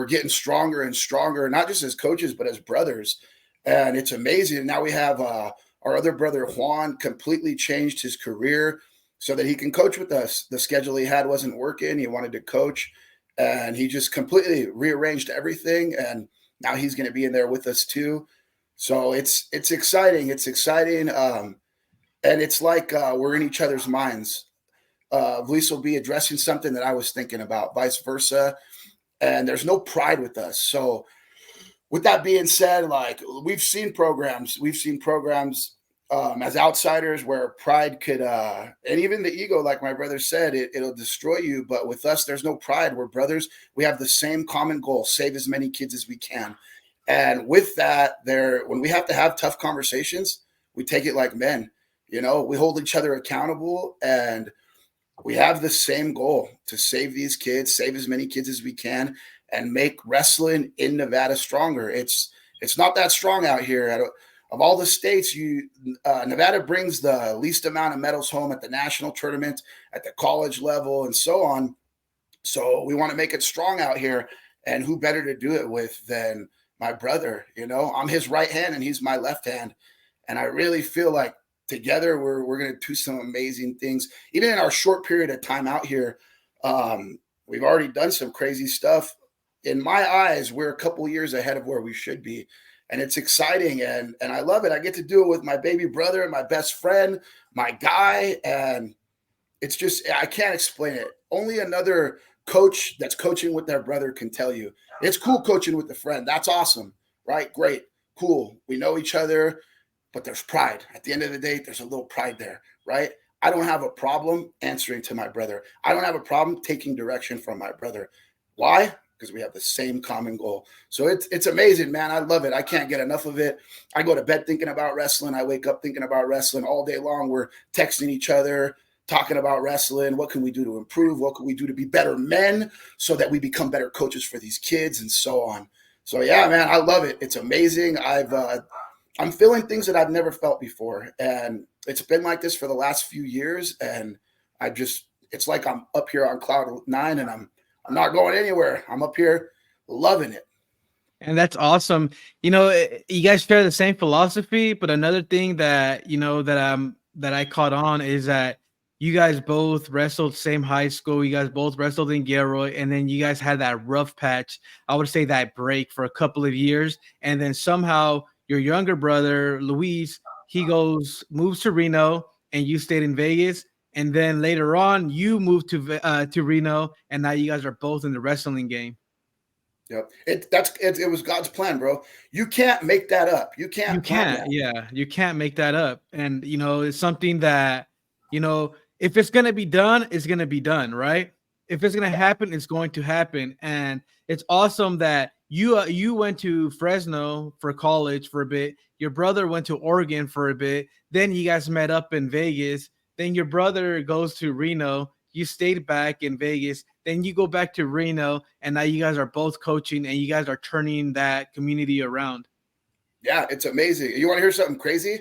getting stronger and stronger, not just as coaches, but as brothers. And it's amazing. Now we have our other brother, Juan, completely changed his career so that he can coach with us. The schedule he had wasn't working. He wanted to coach, and he just completely rearranged everything. And now he's going to be in there with us too. So it's exciting. It's exciting. And it's like we're in each other's minds. Luis will be addressing something that I was thinking about, vice versa. And there's no pride with us. So with that being said, like we've seen programs as outsiders where pride could, and even the ego, like my brother said, it'll destroy you. But with us, there's no pride. We're brothers. We have the same common goal: save as many kids as we can. And with that, when we have to have tough conversations, we take it like men. We hold each other accountable, and we have the same goal: to save these kids, save as many kids as we can, and make wrestling in Nevada stronger. It's not that strong out here. of all the states, Nevada brings the least amount of medals home at the national tournament, at the college level, and so on. So we want to make it strong out here. And who better to do it with than my brother? You know, I'm his right hand and he's my left hand. And I really feel like together we're going to do some amazing things. Even in our short period of time out here, we've already done some crazy stuff. In my eyes, we're a couple years ahead of where we should be. And it's exciting, and I love it. I get to do it with my baby brother and my best friend, my guy, and it's just, I can't explain it. Only another coach that's coaching with their brother can tell you. It's cool coaching with a friend. That's awesome, right? Great, cool. We know each other, but there's pride. At the end of the day, there's a little pride there, right? I don't have a problem answering to my brother. I don't have a problem taking direction from my brother. Why? Because we have the same common goal. So it's amazing, man. I love it. I can't get enough of it. I go to bed thinking about wrestling. I wake up thinking about wrestling all day long. We're texting each other, talking about wrestling. What can we do to improve? What can we do to be better men so that we become better coaches for these kids and so on? So yeah, man, I love it. It's amazing. I'm feeling things that I've never felt before. And it's been like this for the last few years. And it's like I'm up here on cloud 9 and I'm not going anywhere. I'm up here loving it. And that's awesome. You know, you guys share the same philosophy, but another thing that, you know, that I caught on is that you guys both wrestled same high school. You guys both wrestled in Gilroy, and then you guys had that rough patch. I would say that break for a couple of years. And then somehow your younger brother, Luis, moves to Reno, and you stayed in Vegas. And then later on, you moved to Reno, and now you guys are both in the wrestling game. Yep, it was God's plan, bro. You can't make that up. You can't. Yeah, you can't make that up. And you know, it's something that, you know, if it's gonna be done, it's gonna be done, right? If it's gonna happen, it's going to happen. And it's awesome that you went to Fresno for college for a bit. Your brother went to Oregon for a bit. Then you guys met up in Vegas. Then your brother goes to Reno. You stayed back in Vegas. Then you go back to Reno, and now you guys are both coaching, and you guys are turning that community around. Yeah, it's amazing. You want to hear something crazy?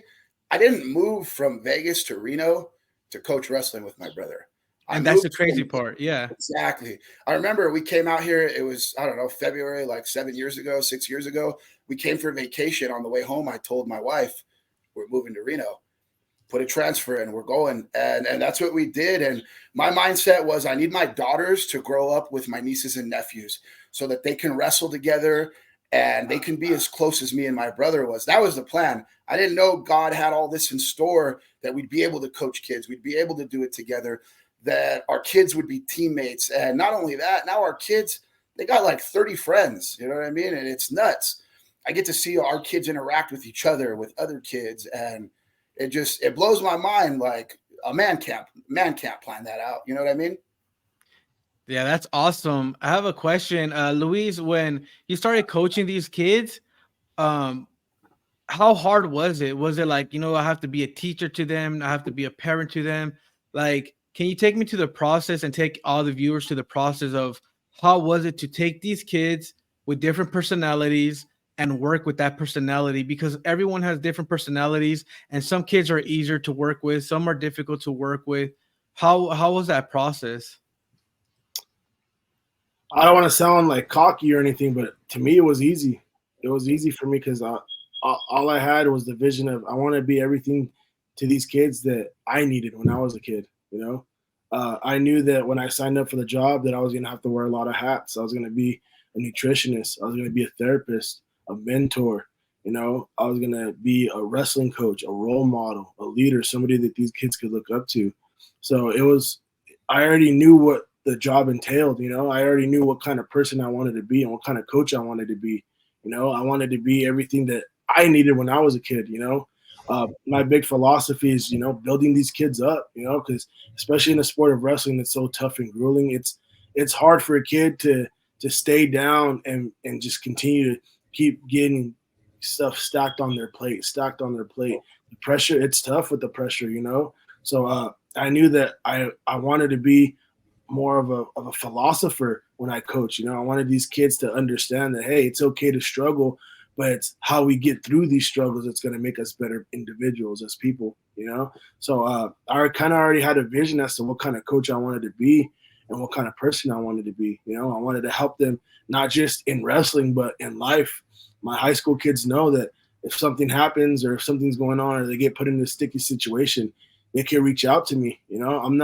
I didn't move from Vegas to Reno to coach wrestling with my brother. And that's the crazy part. Yeah, exactly. I remember we came out here. It was, I don't know, February, like 6 years ago. We came for vacation. On the way home, I told my wife, we're moving to Reno. Put a transfer in, we're going. And that's what we did. And my mindset was I need my daughters to grow up with my nieces and nephews so that they can wrestle together and they can be as close as me and my brother was. That was the plan. I didn't know God had all this in store, that we'd be able to coach kids. We'd be able to do it together, that our kids would be teammates. And not only that, now our kids, they got like 30 friends, you know what I mean? And it's nuts. I get to see our kids interact with each other, with other kids. And it blows my mind. Like a man can't plan that out. You know what I mean? Yeah, that's awesome. I have a question. Luis, when you started coaching these kids, how hard was it? Was it like, you know, I have to be a teacher to them, I have to be a parent to them? Like, can you take me to the process and take all the viewers to the process of how was it to take these kids with different personalities and work with that personality? Because everyone has different personalities, and some kids are easier to work with, some are difficult to work with. How was that process? I don't want to sound like cocky or anything, but to me, it was easy. It was easy for me because all I had was the vision of I want to be everything to these kids that I needed when I was a kid. You know, I knew that when I signed up for the job that I was going to have to wear a lot of hats. I was going to be a nutritionist. I was going to be a therapist, a mentor. You know, I was going to be a wrestling coach, a role model, a leader, somebody that these kids could look up to. So I already knew what the job entailed. You know, I already knew what kind of person I wanted to be and what kind of coach I wanted to be. You know, I wanted to be everything that I needed when I was a kid. You know, my big philosophy is, you know, building these kids up, you know, because especially in the sport of wrestling that's so tough and grueling, it's hard for a kid to stay down and just continue to keep getting stuff stacked on their plate. The pressure, it's tough with the pressure, you know. So I knew that I wanted to be more of a philosopher when I coach. You know, I wanted these kids to understand that, hey, it's okay to struggle, but it's how we get through these struggles that's going to make us better individuals as people, you know? So I kind of already had a vision as to what kind of coach I wanted to be and what kind of person I wanted to be. You know, I wanted to help them not just in wrestling, but in life. My high school kids know that if something happens or if something's going on or they get put in a sticky situation, they can reach out to me. You know, I'm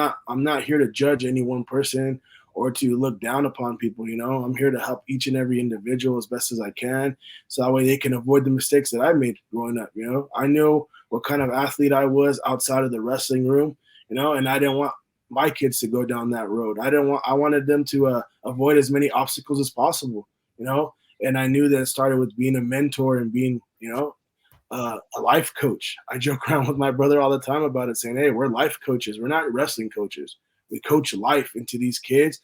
not here to judge any one person or to look down upon people. You know, I'm here to help each and every individual as best as I can, so that way they can avoid the mistakes that I made growing up. You know, I knew what kind of athlete I was outside of the wrestling room. You know, and I didn't want my kids to go down that road. I wanted them to avoid as many obstacles as possible. You know, and I knew that it started with being a mentor and being, you know, a life coach. I joke around with my brother all the time about it, saying, "Hey, we're life coaches. We're not wrestling coaches. We coach life into these kids.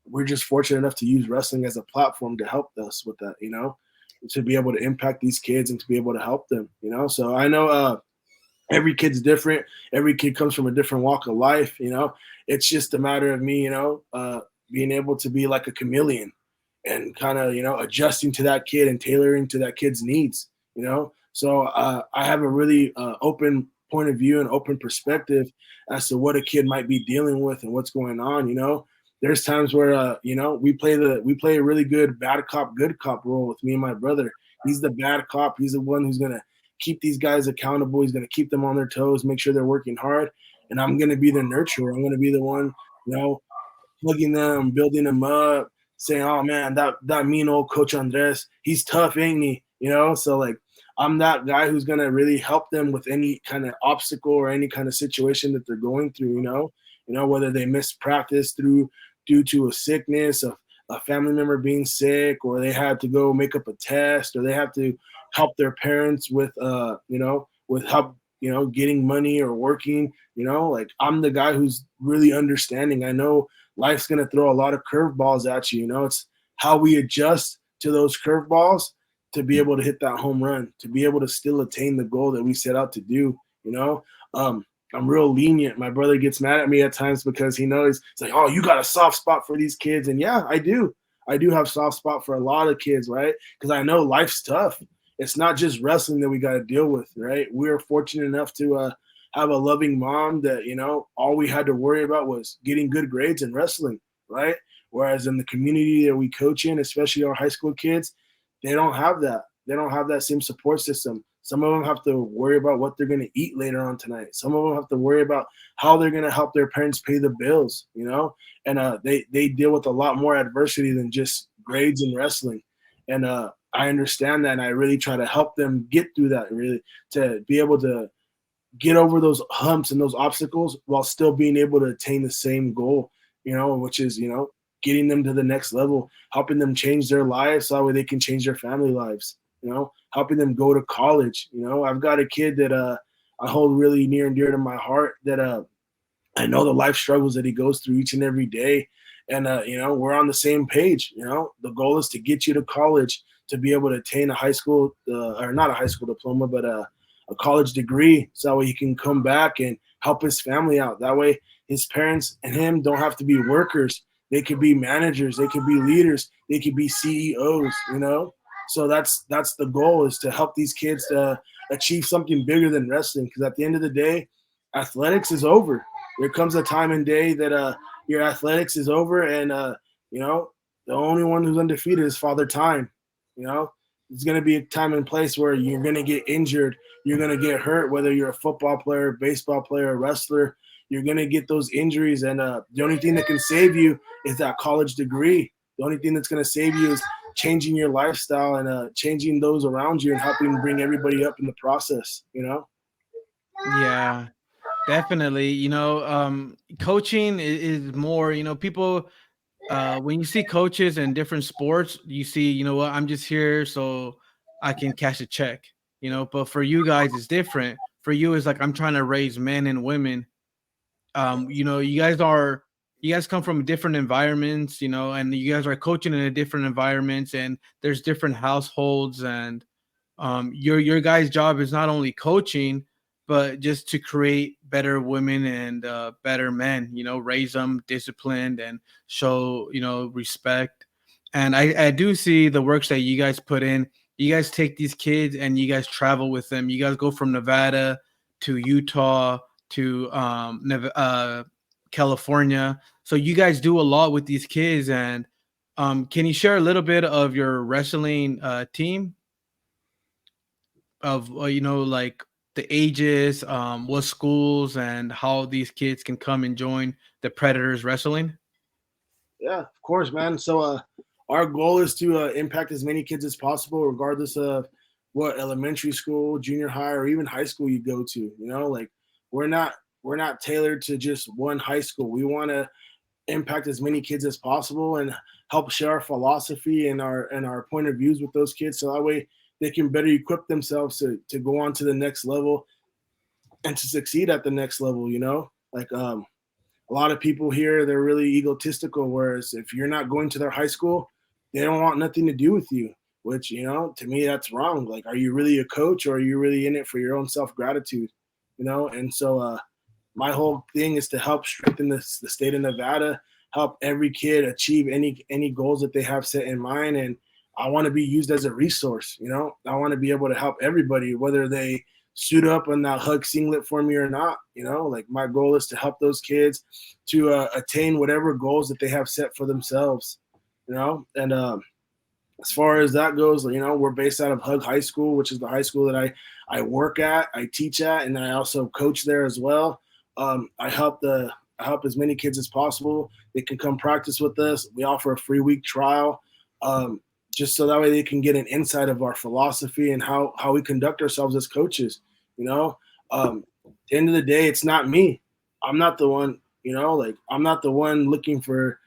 We're just fortunate enough to use wrestling as a platform to help us with that, you know, to be able to impact these kids and to be able to help them, you know." So I know every kid's different. Every kid comes from a different walk of life, you know. It's just a matter of me, you know, being able to be like a chameleon and kind of, you know, adjusting to that kid and tailoring to that kid's needs, you know. So I have a really open point of view and open perspective as to what a kid might be dealing with and what's going on. You know, there's times where you know, we play a really good bad cop good cop role with me and my brother. He's the bad cop. He's the one who's gonna keep these guys accountable. He's gonna keep them on their toes, make sure they're working hard, and I'm gonna be the nurturer. I'm gonna be the one, you know, hugging them, building them up, saying, "Oh man, that mean old Coach Andres, he's tough, ain't he?" You know, so like I'm that guy who's gonna really help them with any kind of obstacle or any kind of situation that they're going through. You know, whether they miss practice due to a sickness, a family member being sick, or they had to go make up a test, or they have to help their parents with you know, with help, you know, getting money or working. You know, like I'm the guy who's really understanding. I know life's going to throw a lot of curveballs at you. You know, it's how we adjust to those curveballs to be able to hit that home run, to be able to still attain the goal that we set out to do. You know, I'm real lenient. My brother gets mad at me at times because he knows it's like, "Oh, you got a soft spot for these kids." And yeah, I do. I do have soft spot for a lot of kids, right? Because I know life's tough. It's not just wrestling that we got to deal with, right? We're fortunate enough to have a loving mom that, you know, all we had to worry about was getting good grades in wrestling, right? Whereas in the community that we coach in, especially our high school kids, they don't have that. They don't have that same support system. Some of them have to worry about what they're going to eat later on tonight. Some of them have to worry about how they're going to help their parents pay the bills, you know? And they deal with a lot more adversity than just grades in wrestling. And I understand that, and I really try to help them get through that, really, to be able to get over those humps and those obstacles while still being able to attain the same goal, you know, which is, you know, getting them to the next level, helping them change their lives so that way they can change their family lives, you know, helping them go to college. You know, I've got a kid that I hold really near and dear to my heart that I know the life struggles that he goes through each and every day. And, you know, we're on the same page. You know, the goal is to get you to college to be able to attain a high school or not a high school diploma, but a college degree. So that way he can come back and help his family out. That way his parents and him don't have to be workers. They could be managers. They could be leaders. They could be CEOs, you know? So that's the goal, is to help these kids to achieve something bigger than wrestling. Because at the end of the day, athletics is over. There comes a time and day that your athletics is over, and you know, the only one who's undefeated is Father Time. You know, there's going to be a time and place where you're going to get injured, you're going to get hurt, whether you're a football player, baseball player, a wrestler. You're going to get those injuries, and the only thing that can save you is that college degree. The only thing that's going to save you is changing your lifestyle and changing those around you and helping bring everybody up in the process, you know? Yeah, definitely. You know, coaching is more, you know, people when you see coaches in different sports, you see, you know what, I'm just here so I can cash a check, you know. But for you guys, it's different. For you, it's like I'm trying to raise men and women. You know, you guys come from different environments, you know, and you guys are coaching in a different environments, and there's different households, and your guys' job is not only coaching, but just to create better women and better men, you know, raise them disciplined and show, you know, respect. And I do see the works that you guys put in you guys take these kids and you guys travel with them. You guys go from Nevada to Utah to California. So you guys do a lot with these kids. And can you share a little bit of your wrestling team of like the ages, what schools, and how these kids can come and join the Predators wrestling? Yeah, of course, man. So our goal is to impact as many kids as possible, regardless of what elementary school, junior high, or even high school you go to. Like we're not tailored to just one high school. We want to impact as many kids as possible and help share our philosophy and our point of views with those kids, so that way they can better equip themselves to go on to the next level and to succeed at the next level. Like a lot of people here, they're really egotistical, whereas if you're not going to their high school, they don't want nothing to do with you, which, to me, that's wrong. Like, are you really a coach, or are you really in it for your own self-gratitude? And so my whole thing is to help strengthen the state of Nevada, help every kid achieve any goals that they have set in mind. And I want to be used as a resource. I want to be able to help everybody, whether they suit up in that hug singlet for me or not. Like my goal is to help those kids to attain whatever goals that they have set for themselves. And as far as that goes, we're based out of Hug High School, which is the high school that I work at, I teach at, and I also coach there as well. I help as many kids as possible. They can come practice with us. We offer a free week trial, just so that way they can get an insight of our philosophy and how we conduct ourselves as coaches. At the end of the day, it's not me. I'm not the one. I'm not the one looking for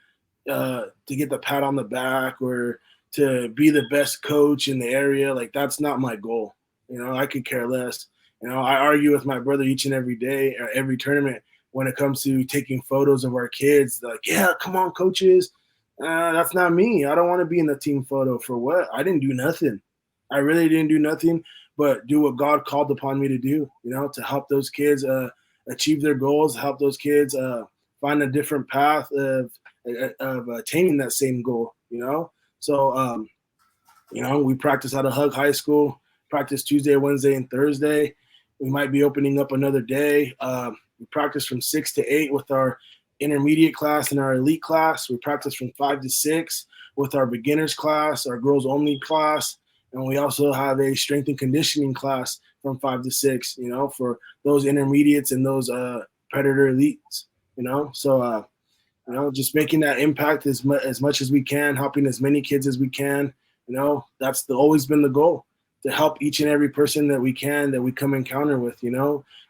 to get the pat on the back or to be the best coach in the area. Like, that's not my goal. I could care less. I argue with my brother each and every day, or every tournament, when it comes to taking photos of our kids. Like, yeah, come on, coaches. That's not me. I don't want to be in the team photo. For what? I didn't do nothing. I really didn't do nothing but do what God called upon me to do, to help those kids achieve their goals, help those kids find a different path of attaining that same goal, So, we practice out of Hug High School, practice Tuesday, Wednesday, and Thursday. We might be opening up another day. We practice from 6 to 8 with our intermediate class and our elite class. We practice from 5 to 6 with our beginners class, our girls only class. And we also have a strength and conditioning class from 5 to 6, for those intermediates and those Predator elites, So, just making that impact as much as we can, helping as many kids as we can. That's always been the goal, to help each and every person that we can, that we come encounter with,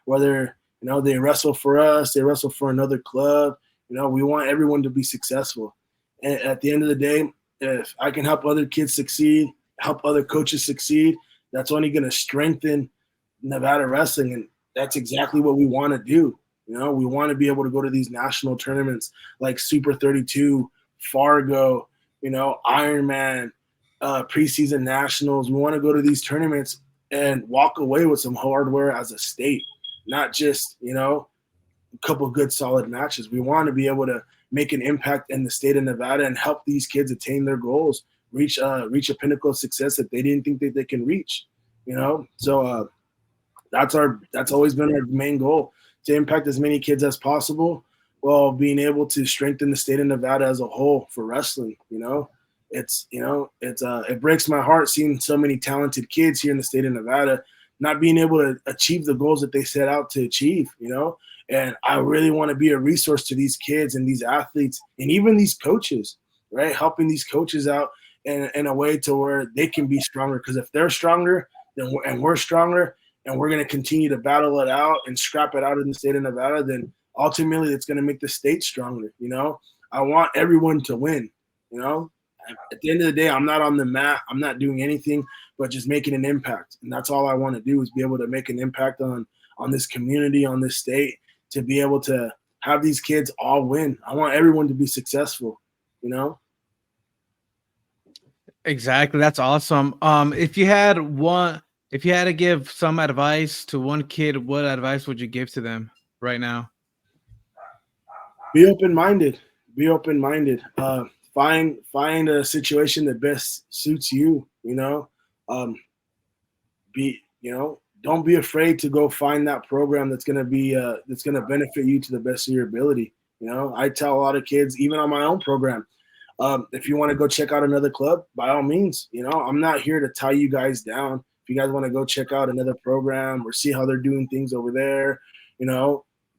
whether, they wrestle for us, they wrestle for another club. We want everyone to be successful. And at the end of the day, if I can help other kids succeed, help other coaches succeed, that's only going to strengthen Nevada wrestling. And that's exactly what we want to do. We want to be able to go to these national tournaments like Super 32, Fargo, Ironman, preseason nationals. We want to go to these tournaments and walk away with some hardware as a state, not just, a couple of good solid matches. We want to be able to make an impact in the state of Nevada and help these kids attain their goals, reach a pinnacle of success that they didn't think that they can reach, So that's always been our main goal, to impact as many kids as possible while being able to strengthen the state of Nevada as a whole for wrestling. It breaks my heart seeing so many talented kids here in the state of Nevada not being able to achieve the goals that they set out to achieve, and I really want to be a resource to these kids and these athletes and even these coaches, right? Helping these coaches out in a way to where they can be stronger, because if they're stronger, then we're stronger, and we're going to continue to battle it out and scrap it out in the state of Nevada, then ultimately it's going to make the state stronger. I want everyone to win. At the end of the day, I'm not on the mat. I'm not doing anything but just making an impact. And that's all I want to do, is be able to make an impact on this community, on this state, to be able to have these kids all win. I want everyone to be successful, Exactly. That's awesome. If you had to give some advice to one kid, what advice would you give to them right now? Be open-minded. Be open-minded. Find a situation that best suits you. Don't be afraid to go find that program that's going to benefit you to the best of your ability. I tell a lot of kids, even on my own program, if you want to go check out another club, by all means. I'm not here to tie you guys down. If you guys want to go check out another program or see how they're doing things over there,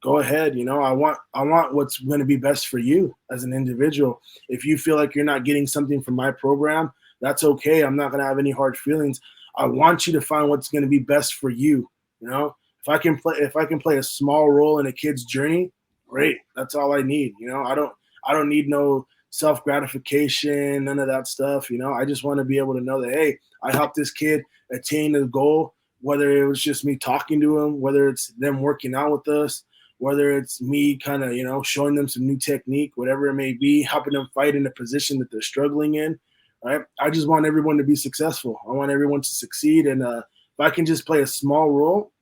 go ahead. I want what's going to be best for you as an individual. If you feel like you're not getting something from my program, that's okay. I'm not going to have any hard feelings. I want you to find what's going to be best for you. If I can play a small role in a kid's journey, great. That's all I need. I don't need no self-gratification, none of that stuff. I just want to be able to know that, hey, I helped this kid attain a goal, whether it was just me talking to him, whether it's them working out with us, whether it's me kind of, showing them some new technique, whatever it may be, helping them fight in a position that they're struggling in. Right? I just want everyone to be successful. I want everyone to succeed. And if I can just play a small role,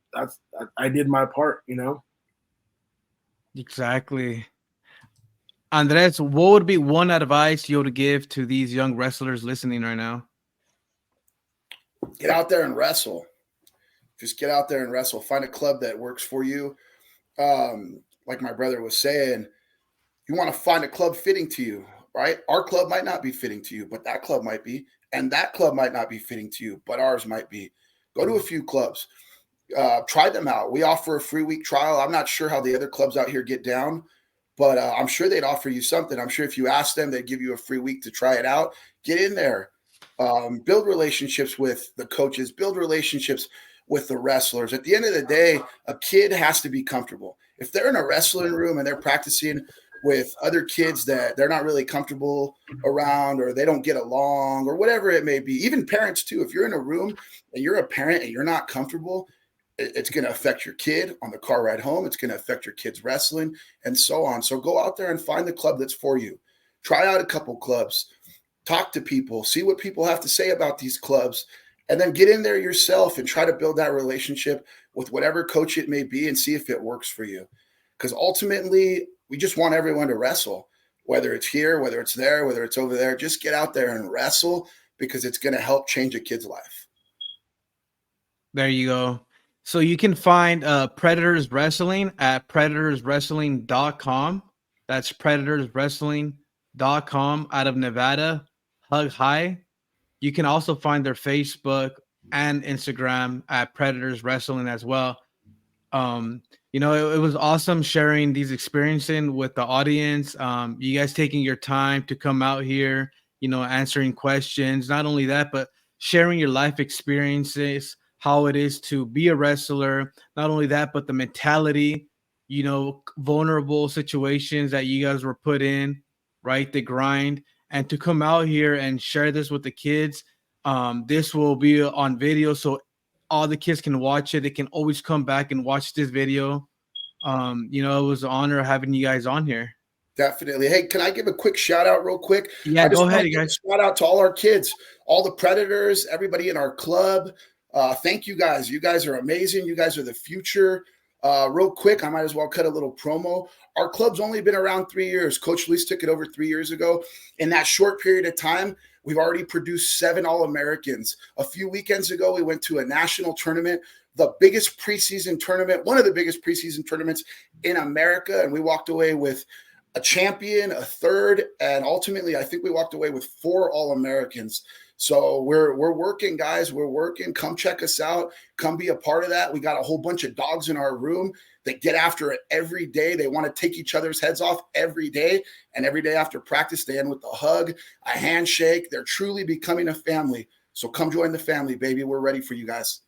I did my part, Exactly. Andres, what would be one advice you would give to these young wrestlers listening right now? Get out there and wrestle. Just get out there and wrestle. Find a club that works for you. Like my brother was saying, you want to find a club fitting to you. Right? Our club might not be fitting to you, but that club might be. And that club might not be fitting to you, but ours might be. Go to a few clubs. Try them out. We offer a free week trial. I'm not sure how the other clubs out here get down, but I'm sure they'd offer you something. I'm sure if you ask them, they'd give you a free week to try it out. Get in there. Build relationships with the coaches. Build relationships with the wrestlers. At the end of the day, a kid has to be comfortable. If they're in a wrestling room and they're practicing with other kids that they're not really comfortable around, or they don't get along, or whatever it may be, even parents too. If you're in a room and you're a parent and you're not comfortable, it's going to affect your kid on the car ride home. It's going to affect your kids wrestling and so on. So go out there and find the club that's for you. Try out a couple clubs, talk to people, see what people have to say about these clubs, and then get in there yourself and try to build that relationship with whatever coach it may be and see if it works for you. Because ultimately, we just want everyone to wrestle, whether it's here, whether it's there, whether it's over there. Just get out there and wrestle, because it's going to help change a kid's life. There you go. So you can find Predators Wrestling at predatorswrestling.com. That's predatorswrestling.com out of Nevada. Hug high. You can also find their Facebook and Instagram at Predators Wrestling as well. It was awesome sharing these experiences with the audience. You guys taking your time to come out here, answering questions. Not only that, but sharing your life experiences, how it is to be a wrestler. Not only that, but the mentality, vulnerable situations that you guys were put in, right? The grind, and to come out here and share this with the kids. This will be on video, so all the kids can watch it. They can always come back and watch this video. It was an honor having you guys on here. Definitely. Hey, can I give a quick shout out real quick? Yeah, go ahead, guys. Shout out to all our kids, all the Predators, everybody in our club. Thank you guys. You guys are amazing. You guys are the future. Real quick, I might as well cut a little promo. Our club's only been around 3 years. Coach Luis took it over 3 years ago. In that short period of time, we've already produced 7 All-Americans. A few weekends ago, we went to a national tournament, the biggest preseason tournament, one of the biggest preseason tournaments in America, and we walked away with a champion, a third, and ultimately, I think we walked away with 4 All-Americans. So we're working, guys. We're working. Come check us out. Come be a part of that. We got a whole bunch of dogs in our room that get after it every day. They want to take each other's heads off every day. And every day after practice, they end with a hug, a handshake. They're truly becoming a family. So come join the family, baby. We're ready for you guys.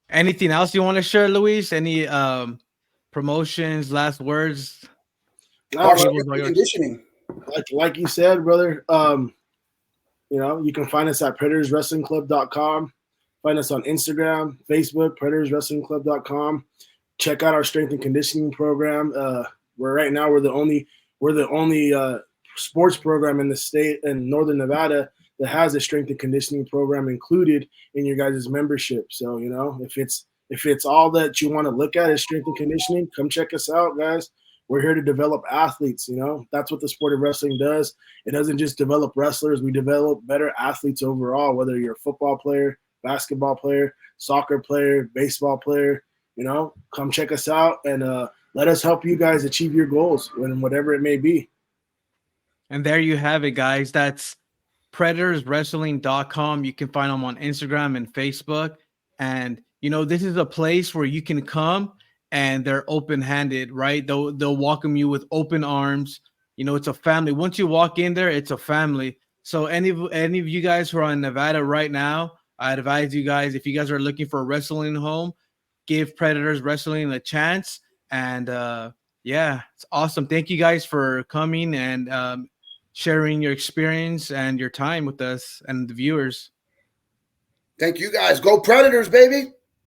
Anything else you want to share, Luis? Any promotions, last words? Conditioning. Like you said, brother, you can find us at predatorswrestlingclub.com. Find us on Instagram, Facebook, predatorswrestlingclub.com. Check out our strength and conditioning program. We're the only sports program in the state in Northern Nevada that has a strength and conditioning program included in your guys' membership. So, if it's all that you want to look at is strength and conditioning, come check us out, guys. We're here to develop athletes. That's what the sport of wrestling does. It doesn't just develop wrestlers. We develop better athletes overall, whether you're a football player, basketball player, soccer player, baseball player. Come check us out and let us help you guys achieve your goals, whatever it may be. And there you have it, guys. That's predatorswrestling.com. You can find them on Instagram and Facebook. And, this is a place where you can come and they're open-handed, right? They'll welcome you with open arms. It's a family. Once you walk in there, it's a family. So any of you guys who are in Nevada right now, I advise you guys, if you guys are looking for a wrestling home, give Predators Wrestling a chance. And yeah, it's awesome. Thank you guys for coming and sharing your experience and your time with us and the viewers. Thank you guys. Go Predators, baby.